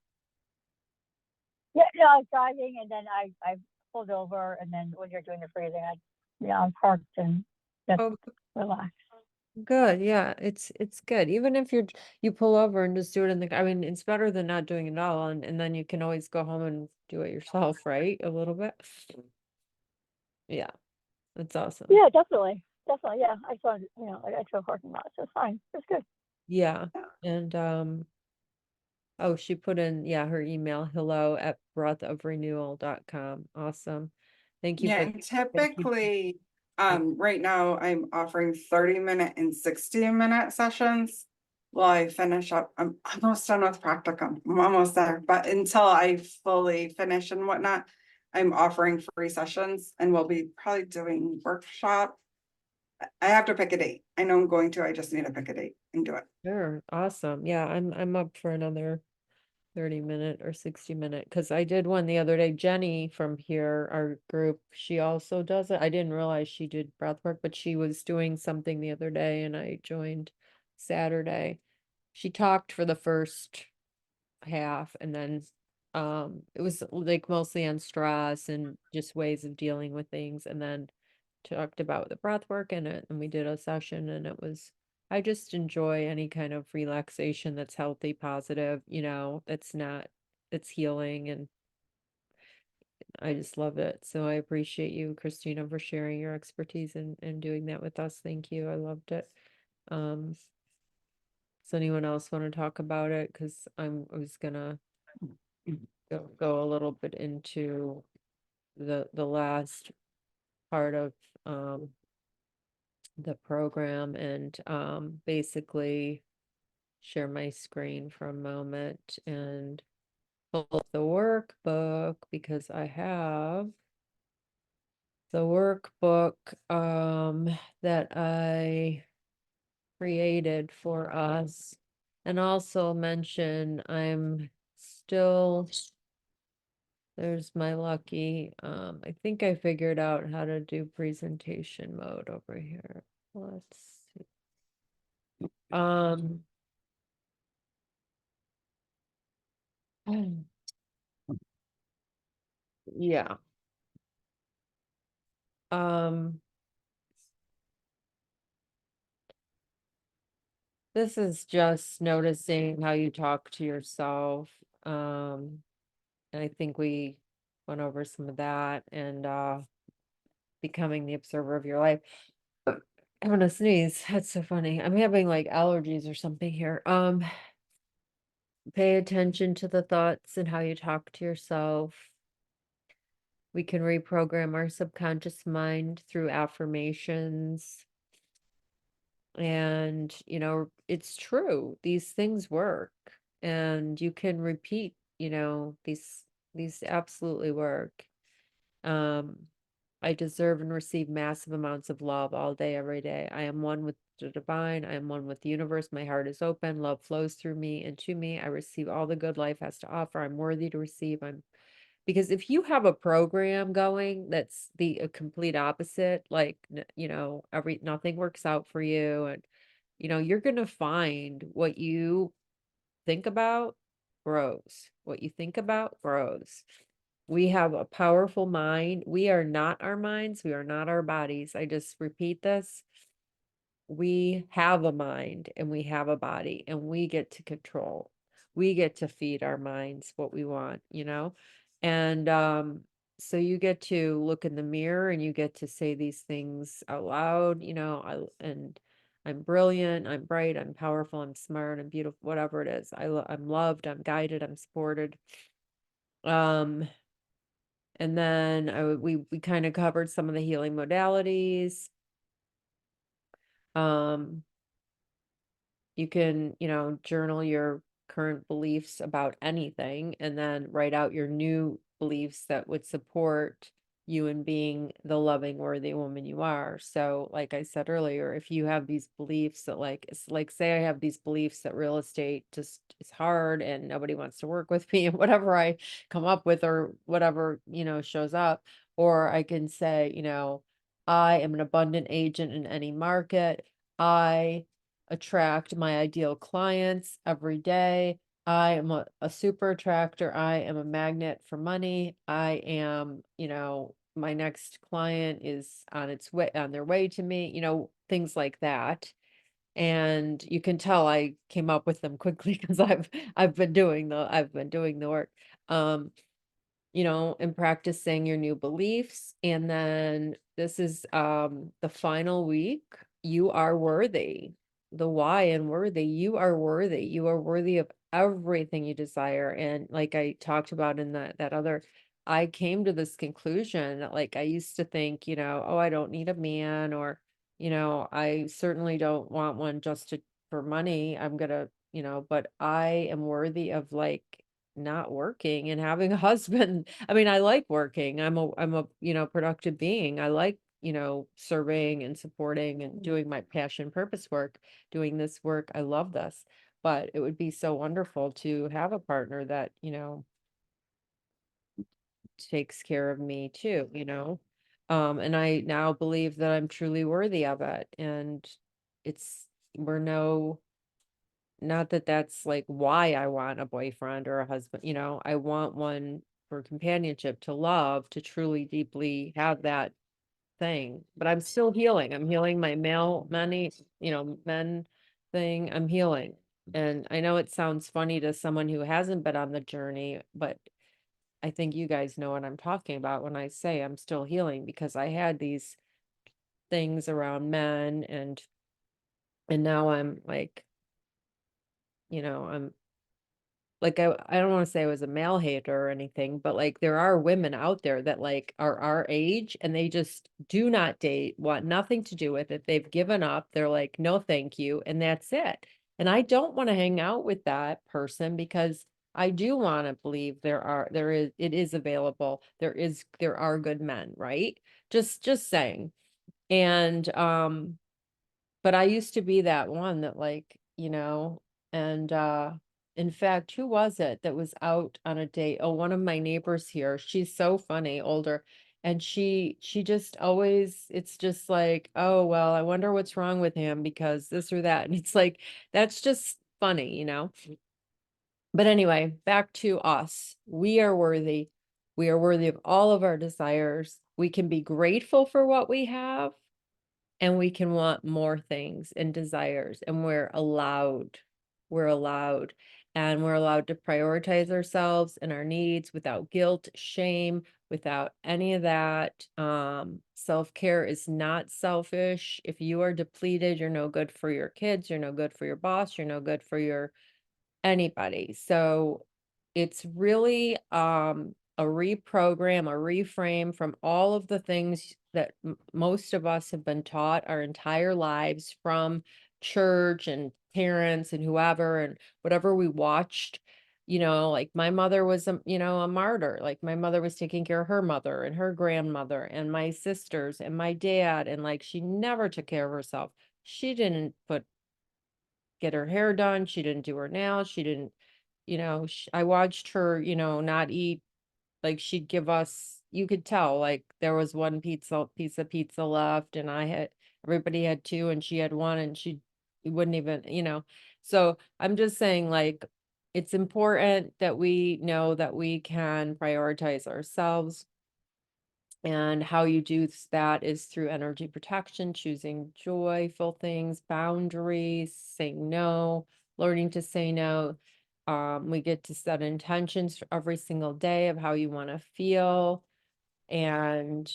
yeah, no, I was driving, and then I pulled over, and then when you're doing the breathing, I parked and just Oh, relaxed. good. Yeah, it's good. Even if you pull over and just do it in the, I mean, it's better than not doing it all, and then you can always go home and do it yourself, right? A little bit. Yeah, that's awesome. Yeah, definitely, definitely. Yeah, I saw I saw a parking lot, so it's fine. It's good. Yeah. And oh, she put in, yeah, her email, hello@breathofrenewal.com. Awesome. Thank you Yeah, for and thank you. typically, right now I'm offering 30-minute and 60-minute sessions. While I finish up, I'm almost done with practicum. I'm almost there, but until I fully finish and whatnot, I'm offering free sessions and we'll be probably doing workshop. I have to pick a date. I know I'm going to, I just need to pick a date and do it. Sure. Awesome. Yeah, I'm up for another 30-minute or 60-minute because I did one the other day. Jenny from here, our group, she also does it. I didn't realize she did breath work, but she was doing something the other day and I joined Saturday. She talked for the first half and then it was like mostly on stress and just ways of dealing with things, and then talked about the breath work in it, and we did a session, and it was, I just enjoy any kind of relaxation that's healthy, positive, it's not, it's healing, and I just love it. So I appreciate you, Christina, for sharing your expertise and doing that with us. Thank you. I loved it. um does anyone else want to talk about it? Because I was gonna go a little bit into the last part of the program and basically share my screen for a moment and pull up the workbook because I have the workbook that I created for us, and also mention I'm still, there's my lucky, I think I figured out how to do presentation mode over here. Let's see. Um, yeah. Um, this is just noticing how you talk to yourself. And I think we went over some of that, and becoming the observer of your life. I'm gonna sneeze. That's so funny. I'm having like allergies or something here. Pay attention to the thoughts and how you talk to yourself. We can reprogram our subconscious mind through affirmations. And, it's true. These things work. And you can repeat, these absolutely work. I deserve and receive massive amounts of love all day, every day. I am one with the divine. I am one with the universe. My heart is open. Love flows through me and to me. I receive all the good life has to offer. I'm worthy to receive. Because if you have a program going that's the complete opposite, like, nothing works out for you, and, you're going to find what you think about grows. What you think about grows. We have a powerful mind. We are not our minds. We are not our bodies. I just repeat this. We have a mind and we have a body, and we get to control. We get to feed our minds what we want. And so you get to look in the mirror and you get to say these things out loud, and I'm brilliant, I'm bright, I'm powerful, I'm smart, I'm beautiful, whatever it is. I'm loved, I'm guided, I'm supported. Um and then we kind of covered some of the healing modalities. you can, journal your current beliefs about anything and then write out your new beliefs that would support you in being the loving, worthy woman you are. So, like I said earlier, if you have these beliefs that like, it's like say I have these beliefs that real estate just is hard and nobody wants to work with me and whatever I come up with or whatever, shows up. Or I can say, I am an abundant agent in any market. I attract my ideal clients every day. I am a super attractor. I am a magnet for money. I am, my next client is on their way to me, things like that. And you can tell I came up with them quickly because I've been doing the work. And practicing your new beliefs. And then this is the final week. You are worthy. The why and worthy. You are worthy. You are worthy of everything you desire. And like I talked about in that other, I came to this conclusion that like I used to think, oh, I don't need a man, or, I certainly don't want one for money. I'm gonna, but I am worthy of like not working and having a husband. I mean, I like working. I'm a, productive being. I like, serving and supporting and doing my passion purpose work, doing this work. I love this. But it would be so wonderful to have a partner that, takes care of me too, and I now believe that I'm truly worthy of it. And it's we're no not that that's like why I want a boyfriend or a husband, I want one for companionship, to love, to truly deeply have that thing. But I'm still healing. I'm healing my men thing. I'm healing. And I know it sounds funny to someone who hasn't been on the journey, but I think you guys know what I'm talking about when I say I'm still healing, because I had these things around men, and now I'm like, I'm like, I don't want to say I was a male hater or anything, but like there are women out there that like are our age and they just do not date, want nothing to do with it. They've given up. They're like, no, thank you. And that's it. And I don't want to hang out with that person, because I do want to believe it is available. There are good men, right? Just saying. And, but I used to be that one that like, and in fact, who was it that was out on a date? Oh, one of my neighbors here. She's so funny, older. And she just always, it's just like, oh, well, I wonder what's wrong with him because this or that. And it's like, that's just funny. But anyway, back to us. We are worthy. We are worthy of all of our desires. We can be grateful for what we have, and we can want more things and desires, and we're allowed and we're allowed to prioritize ourselves and our needs without guilt, shame, without any of that. Self-care is not selfish. If you are depleted, you're no good for your kids, you're no good for your boss, you're no good for your anybody. So it's really a reprogram, a reframe from all of the things that most of us have been taught our entire lives from church and parents and whoever and whatever we watched. Like my mother was a martyr. Like my mother was taking care of her mother and her grandmother and my sisters and my dad, and like she never took care of herself. She didn't get her hair done. She didn't do her nails. She didn't, I watched her, not eat. Like she'd give us, you could tell, like there was one piece of pizza left, and everybody had two, and she had one, and she wouldn't even, So I'm just saying, like, it's important that we know that we can prioritize ourselves. And how you do that is through energy protection, choosing joyful things, boundaries, saying no, learning to say no. We get to set intentions for every single day of how you want to feel. And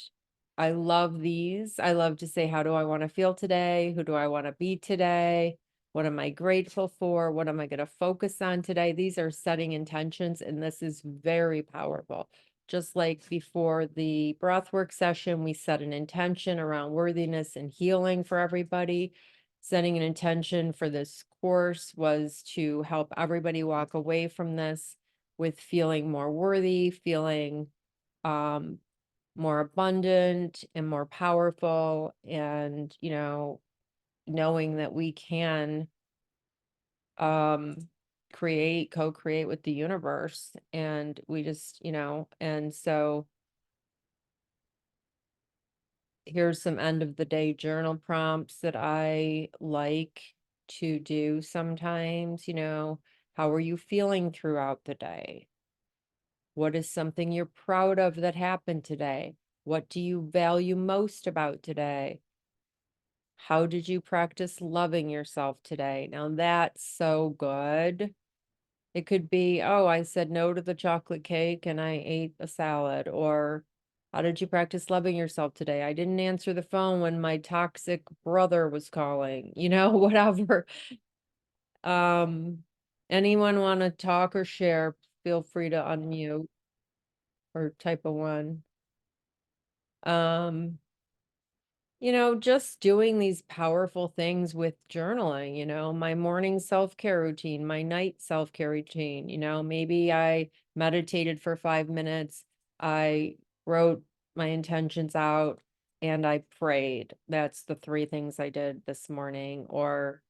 I love these. I love to say, how do I want to feel today? Who do I want to be today? What am I grateful for? What am I going to focus on today? These are setting intentions, and this is very powerful. Just like before the breathwork session, we set an intention around worthiness and healing for everybody. setting an intention for this course was to help everybody walk away from this with feeling more worthy, feeling more abundant and more powerful, and knowing that we can co-create with the universe, and we just and so here's some end of the day journal prompts that I like to do sometimes. How are you feeling throughout the day? What is something you're proud of that happened today? What do you value most about today? How did you practice loving yourself today? Now that's so good. It could be, oh, I said no to the chocolate cake and I ate a salad. Or how did you practice loving yourself today? I didn't answer the phone when my toxic brother was calling, whatever. Anyone want to talk or share? Feel free to unmute or type a one. Just doing these powerful things with journaling, my morning self-care routine, my night self-care routine, maybe I meditated for 5 minutes, I wrote my intentions out, and I prayed. That's the 3 things I did this morning. Or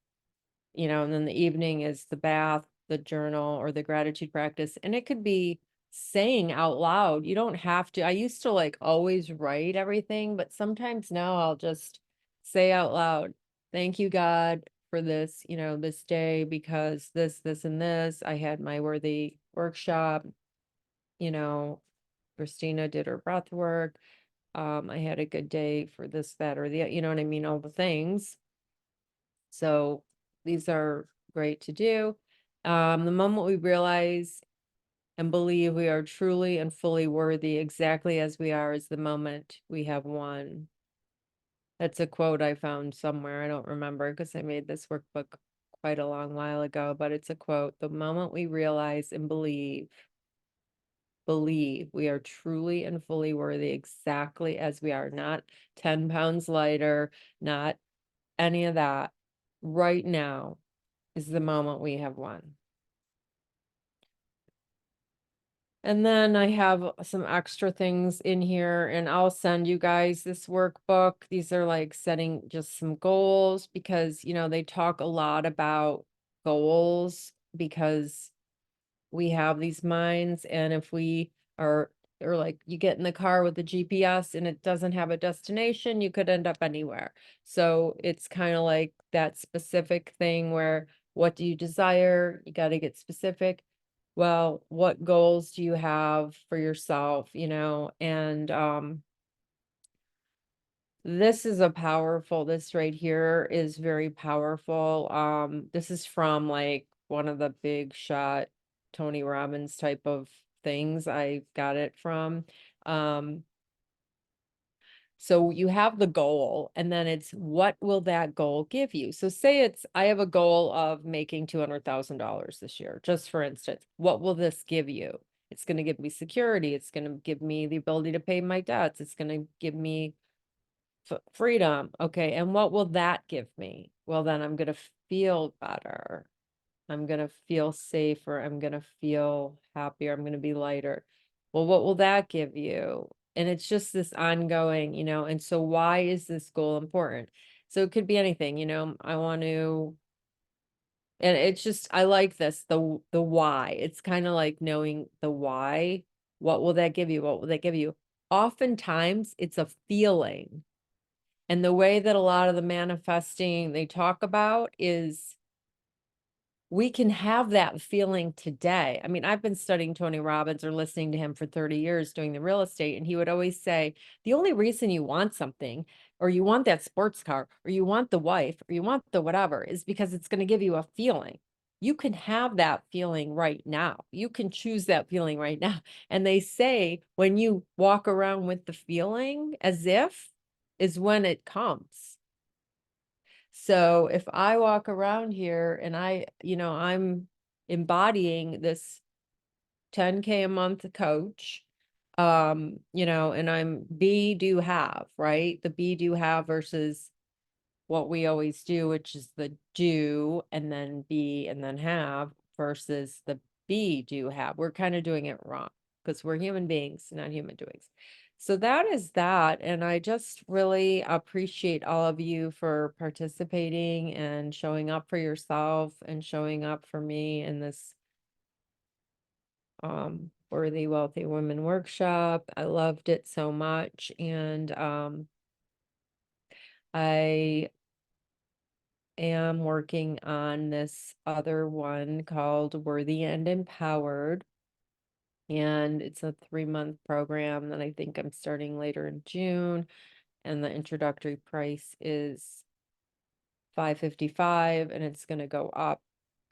and then the evening is the bath, the journal, or the gratitude practice. And it could be saying out loud. You don't have to. I used to like always write everything, but sometimes now I'll just say out loud, thank you, God, for this, this day, because this, and this. I had my worthy workshop, you know, Christina did her breath work. I had a good day for this, that, or the, you know what I mean? All the things. So these are great to do. The moment we realize and believe we are truly and fully worthy exactly as we are is the moment we have won. That's a quote I found somewhere. I don't remember because I made this workbook quite a long while ago, but it's a quote. The moment we realize and believe we are truly and fully worthy exactly as we are, not 10 pounds lighter, not any of that. Right now is the moment we have won. And then I have some extra things in here, and I'll send you guys this workbook. These are like setting just some goals, because, they talk a lot about goals because we have these minds. And if we are, or like you get in the car with the GPS and it doesn't have a destination, you could end up anywhere. So it's kind of like that specific thing where, what do you desire? You got to get specific. Well, what goals do you have for yourself, and this right here is very powerful. This is from like one of the big shot Tony Robbins type of things I got it from. So you have the goal, and then it's, what will that goal give you? So say I have a goal of making $200,000 this year, just for instance. What will this give you? It's going to give me security. It's going to give me the ability to pay my debts. It's going to give me freedom. Okay. And what will that give me? Well, then I'm going to feel better. I'm going to feel safer. I'm going to feel happier. I'm going to be lighter. Well, what will that give you? And it's just this ongoing, and so why is this goal important? So it could be anything, I want to, and it's just, I like this, the why. It's kind of like knowing the why. What will that give you? What will that give you? Oftentimes it's a feeling. And the way that a lot of the manifesting they talk about is, we can have that feeling today. I mean, I've been studying Tony Robbins or listening to him for 30 years doing the real estate. And he would always say, the only reason you want something, or you want that sports car, or you want the wife, or you want the whatever, is because it's going to give you a feeling. You can have that feeling right now. You can choose that feeling right now. And they say, when you walk around with the feeling as if, is when it comes. So if I walk around here and I'm embodying this 10K a month coach, and I'm be, do, have, right? The be, do, have versus what we always do, which is the do and then be and then have versus the be, do, have. We're kind of doing it wrong because we're human beings, not human doings. So that is that. And I just really appreciate all of you for participating and showing up for yourself and showing up for me in this Worthy Wealthy Women workshop. I loved it so much. And I am working on this other one called Worthy and Empowered. And it's a 3-month program that I think I'm starting later in June. And the introductory price is $555, and it's going to go up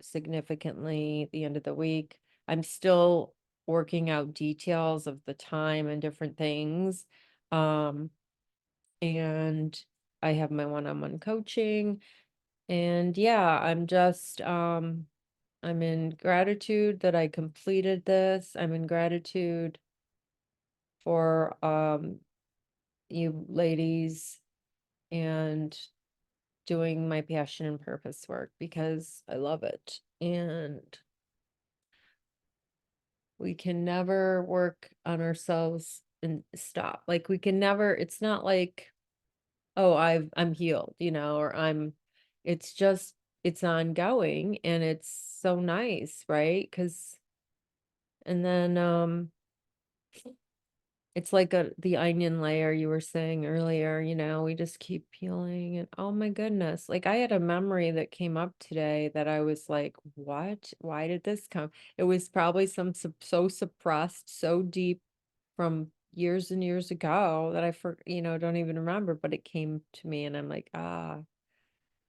significantly at the end of the week. I'm still working out details of the time and different things. And I have my one-on-one coaching. And yeah, I'm just I'm in gratitude that I completed this. I'm in gratitude for you ladies and doing my passion and purpose work because I love it. And we can never work on ourselves and stop. Like we can never, it's not like, oh, I'm healed, or it's just, it's ongoing and it's so nice, right? And then it's like the onion layer you were saying earlier, we just keep peeling and oh my goodness. Like I had a memory that came up today that I was like, what? Why did this come? It was probably so suppressed, so deep from years and years ago that don't even remember, but it came to me and I'm like,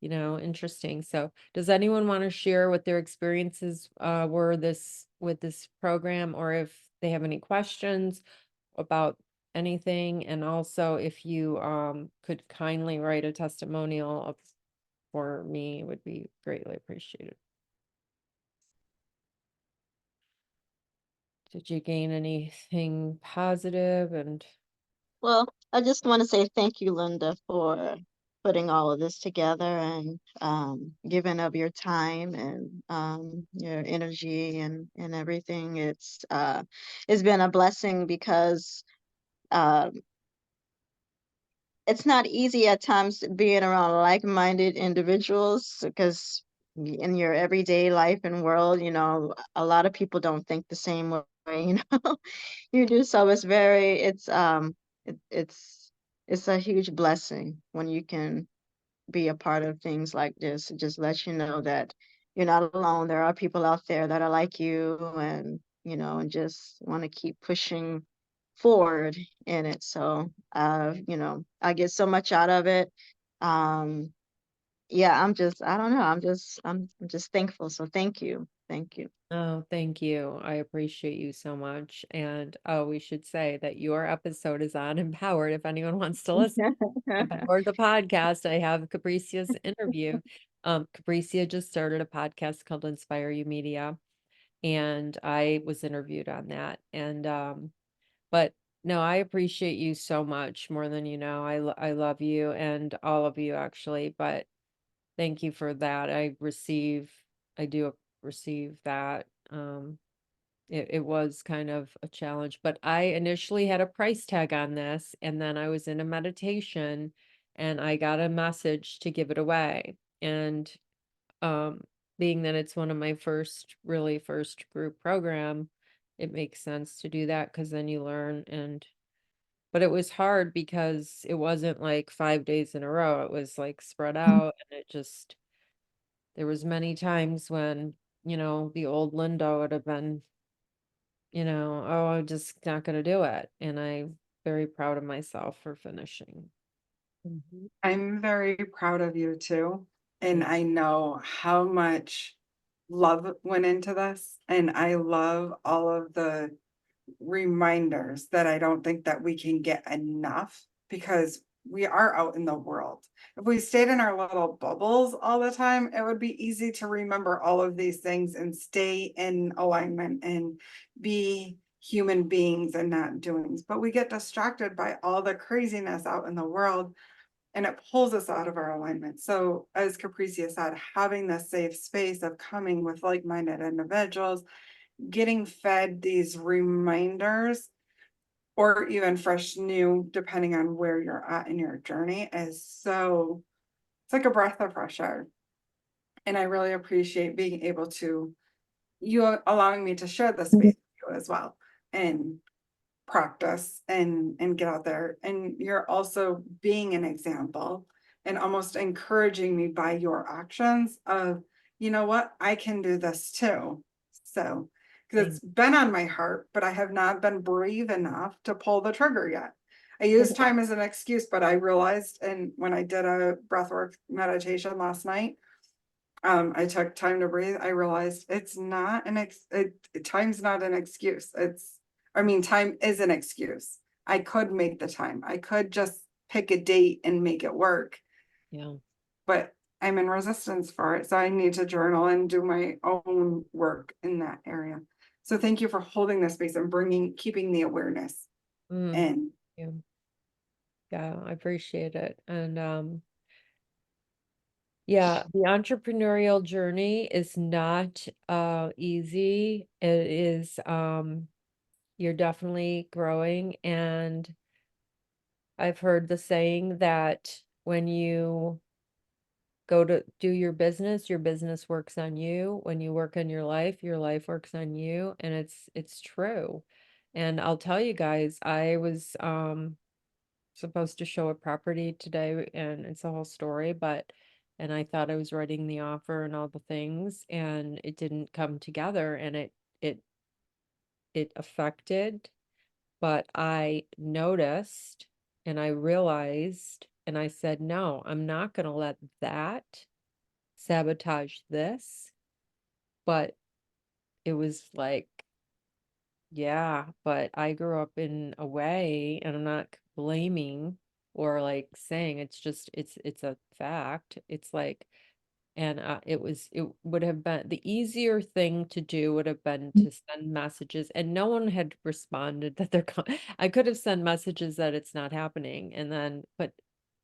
interesting. So does anyone want to share what their experiences were with this program, or if they have any questions about anything? And also if you could kindly write a testimonial for me, it would be greatly appreciated. Did you gain anything positive? And Well, I just want to say thank you, Linda, for putting all of this together and giving of your time and your energy and everything. It's been a blessing because um, it's not easy at times being around like-minded individuals because in your everyday life and world, a lot of people don't think the same way, you do. So it, it's a huge blessing when you can be a part of things like this. It just lets you know that you're not alone. There are people out there that are like you and, and just want to keep pushing forward in it. So, I get so much out of it. Um, yeah, I don't know. I'm just thankful. So thank you. Thank you. oh, thank you. I appreciate you so much. And oh, we should say that your episode is on Empowered if anyone wants to listen. Or the podcast, I have Capricia's interview. Capricia just started a podcast called Inspire You Media, and I was interviewed on that. And but no, I appreciate you so much, more than you know. I love you and all of you actually, but thank you for that. I do receive that. It was kind of a challenge, but I initially had a price tag on this, and then I was in a meditation and I got a message to give it away. And um, being that it's one of my really first group program, it makes sense to do that because then you learn. But it was hard because it wasn't like 5 days in a row. It was like spread out, and there was many times when, the old Linda would have been, oh, I'm just not going to do it. And I'm very proud of myself for finishing. I'm very proud of you too. And Thank I know how much love went into this. And I love all of the reminders that I don't think that we can get enough because we are out in the world. If we stayed in our little bubbles all the time, it would be easy to remember all of these things and stay in alignment and be human beings and not doings. But we get distracted by all the craziness out in the world. and it pulls us out of our alignment. So as Capricia said, having this safe space of coming with like-minded individuals, getting fed these reminders, or even fresh new, depending on where you're at in your journey, is so, it's like a breath of fresh air. And I really appreciate being able to, you allowing me to share this space with you as well, and practice and get out there. And you're also being an example and almost encouraging me by your actions of, you know what, I can do this too. So, because it's been on my heart, but I have not been brave enough to pull the trigger yet. I use time as an excuse, but I realized, and when I did a breathwork meditation last night, I took time to breathe. I realized it's not an time's not an excuse. Time is an excuse. I could make the time. I could just pick a date and make it work, Yeah. but I'm in resistance for it. So I need to journal and do my own work in that area. So thank you for holding this space and keeping the awareness in. Yeah. Yeah, I appreciate it. And yeah, the entrepreneurial journey is not easy. It is you're definitely growing, and I've heard the saying that when you go to do your business works on you. When you work on your life works on you, and it's true. And I'll tell you guys, I was supposed to show a property today, and it's a whole story, and I thought I was writing the offer and all the things, and it didn't come together, and it affected, but I noticed and I realized, and I said, no, I'm not going to let that sabotage this. But it was like, yeah, but I grew up in a way, and I'm not blaming or like saying, it's just it's a fact. It's like, and it would have been the easier thing to do would have been to send messages, and no one had responded that I could have sent messages that it's not happening, and then, but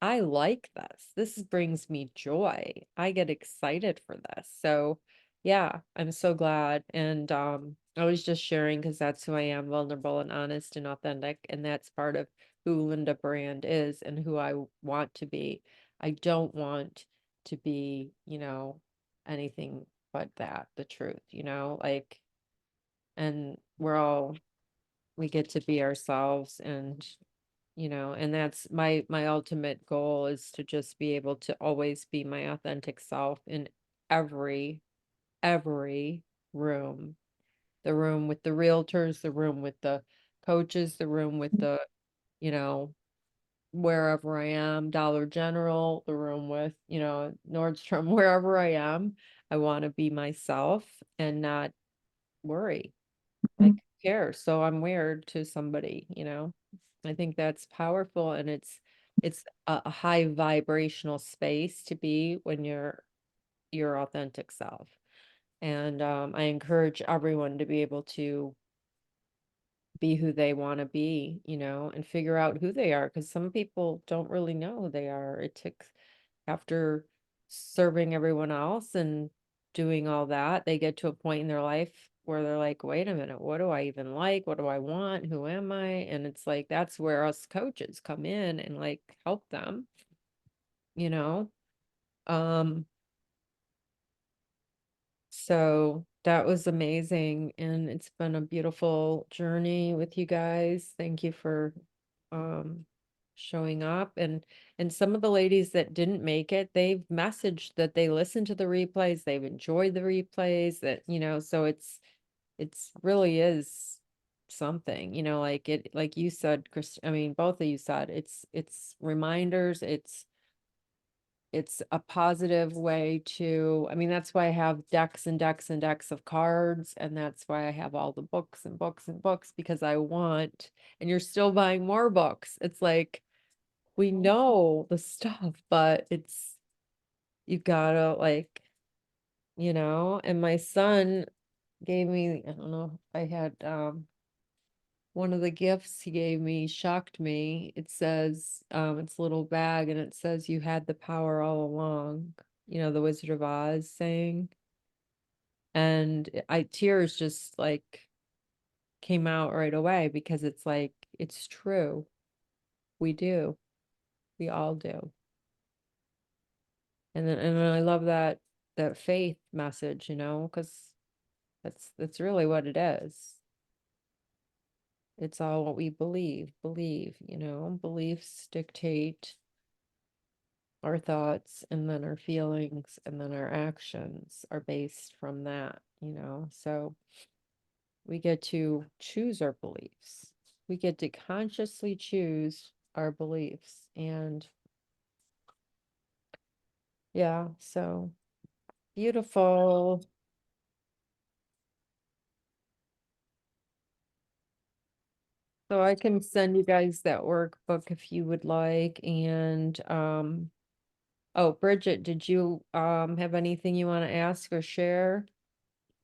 I like this. This brings me joy. I get excited for this. So yeah, I'm so glad. And I was just sharing because that's who I am, vulnerable and honest and authentic, and that's part of who Linda Brand is and who I want to be. I don't want to be, anything but that, the truth, like, and we get to be ourselves, and, and that's my ultimate goal, is to just be able to always be my authentic self in every room, the room with the realtors, the room with the coaches, the room with the, you know, wherever I am, Dollar General, the room with, Nordstrom, wherever I am, I want to be myself and not worry. Like, who cares? So I'm weird to somebody. I think that's powerful, and it's a high vibrational space to be when you're your authentic self. And I encourage everyone to be able to be who they want to be, and figure out who they are, because some people don't really know who they are. It takes, after serving everyone else and doing all that, they get to a point in their life where they're like, wait a minute, what do I even like? What do I want? Who am I? And it's like, that's where us coaches come in and like help them, you know? Um, So that was amazing, and it's been a beautiful journey with you guys. Thank you for showing up, and some of the ladies that didn't make it, they've messaged that they listened to the replays, they've enjoyed the replays, that, so it's really is something, like you said, Chris, I mean, both of you said, it's reminders, it's a positive way to, I mean, that's why I have decks and decks and decks of cards, and that's why I have all the books and books and books, because I want, and you're still buying more books. It's like, we know the stuff, but you gotta, like, and my son gave me, I don't know, I had one of the gifts he gave me shocked me. It says, it's a little bag and it says you had the power all along. You know, the Wizard of Oz saying. And tears just like came out right away because it's like, it's true. We do. We all do. And I love that faith message, you know, because that's really what it is. It's all what we believe, you know, beliefs dictate our thoughts, and then our feelings, and then our actions are based from that, you know. So we get to choose our beliefs. We get to consciously choose our beliefs. And yeah, so beautiful. So I can send you guys that workbook if you would like. And oh, Bridget, did you have anything you want to ask or share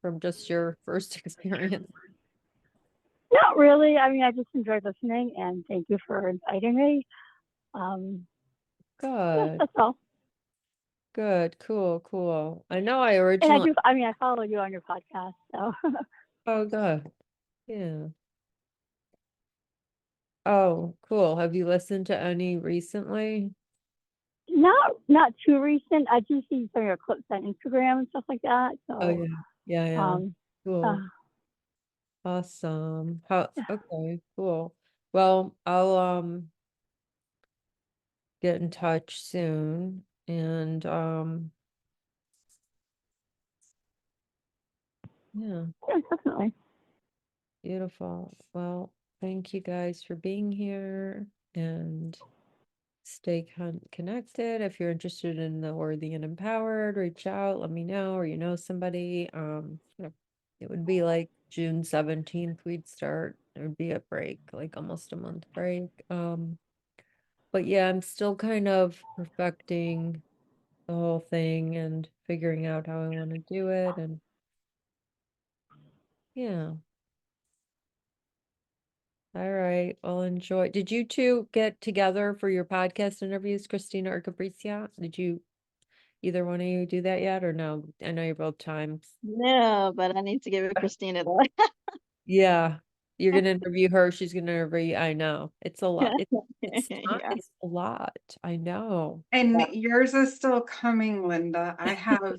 from just your first experience? Not really. I mean, I just enjoyed listening, and thank you for inviting me. Yeah, Good, that's all. good, cool. I know I And originally, I mean, I follow you on your podcast, so oh, good. Yeah. Oh, cool. Have you listened to any recently? not too recent. I do see some of your clips on Instagram and stuff like that. Oh, So, yeah. uh, Cool. Awesome. Okay, cool. Well, I'll get in touch soon, and yeah, yeah, definitely. beautiful. Well, thank you guys for being here, and stay connected. If you're interested in the Worthy and Empowered, reach out, let me know, or you know somebody. Yeah, it would be like June 17th we'd start. There would be a break, like almost a month break. But yeah, I'm still kind of perfecting the whole thing and figuring out how I want to do it. And yeah. All right. I'll enjoy. Did you two get together for your podcast interviews, Christina or Capricia? Did you either one of you do that yet or no? I know you're both times. No, but I need to give it Christina though. Yeah. You're gonna interview her, she's gonna interview you. I know. It's a lot. Yeah. It's a lot. I know. And yours is still coming, Linda. I have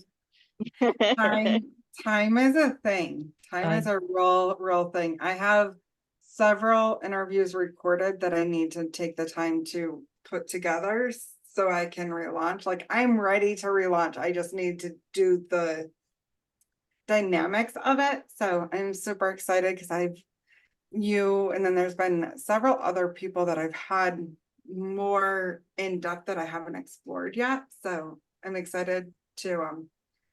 time is a thing. Time I is a real thing. I have several interviews recorded that I need to take the time to put together so I can relaunch. Like I'm ready to relaunch. I just need to do the dynamics of it. So I'm super excited because and then there's been several other people that I've had more in depth that I haven't explored yet. So I'm excited to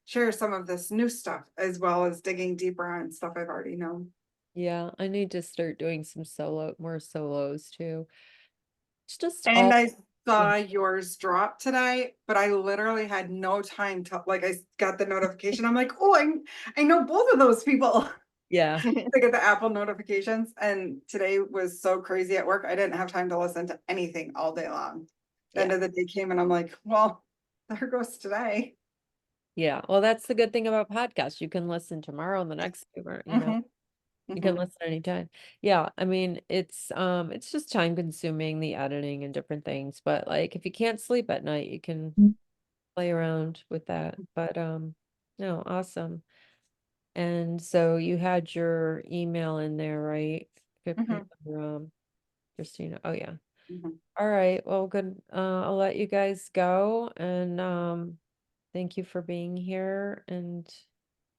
share some of this new stuff as well as digging deeper on stuff I've already known. Yeah, I need to start doing some more solos too. It's just And all I saw yours drop today, but I literally had no time to like I got the notification. I'm like, oh, I know both of those people. yeah. To get the Apple notifications, and today was so crazy at work. I didn't have time to listen to anything all day long. The end Yeah. of the day came and I'm like, well, there goes today. Yeah. Well, that's the good thing about podcasts. You can listen tomorrow and the next day, or, you know, Mhm, you can mhm, listen anytime. Yeah. I mean, it's just time consuming, the editing and different things. But like if you can't sleep at night, you can play around with that. But no, awesome. And so you had your email in there, right? mhm, Christina. Oh yeah. mhm. All right. Well, good. I'll let you guys go, and thank you for being here, and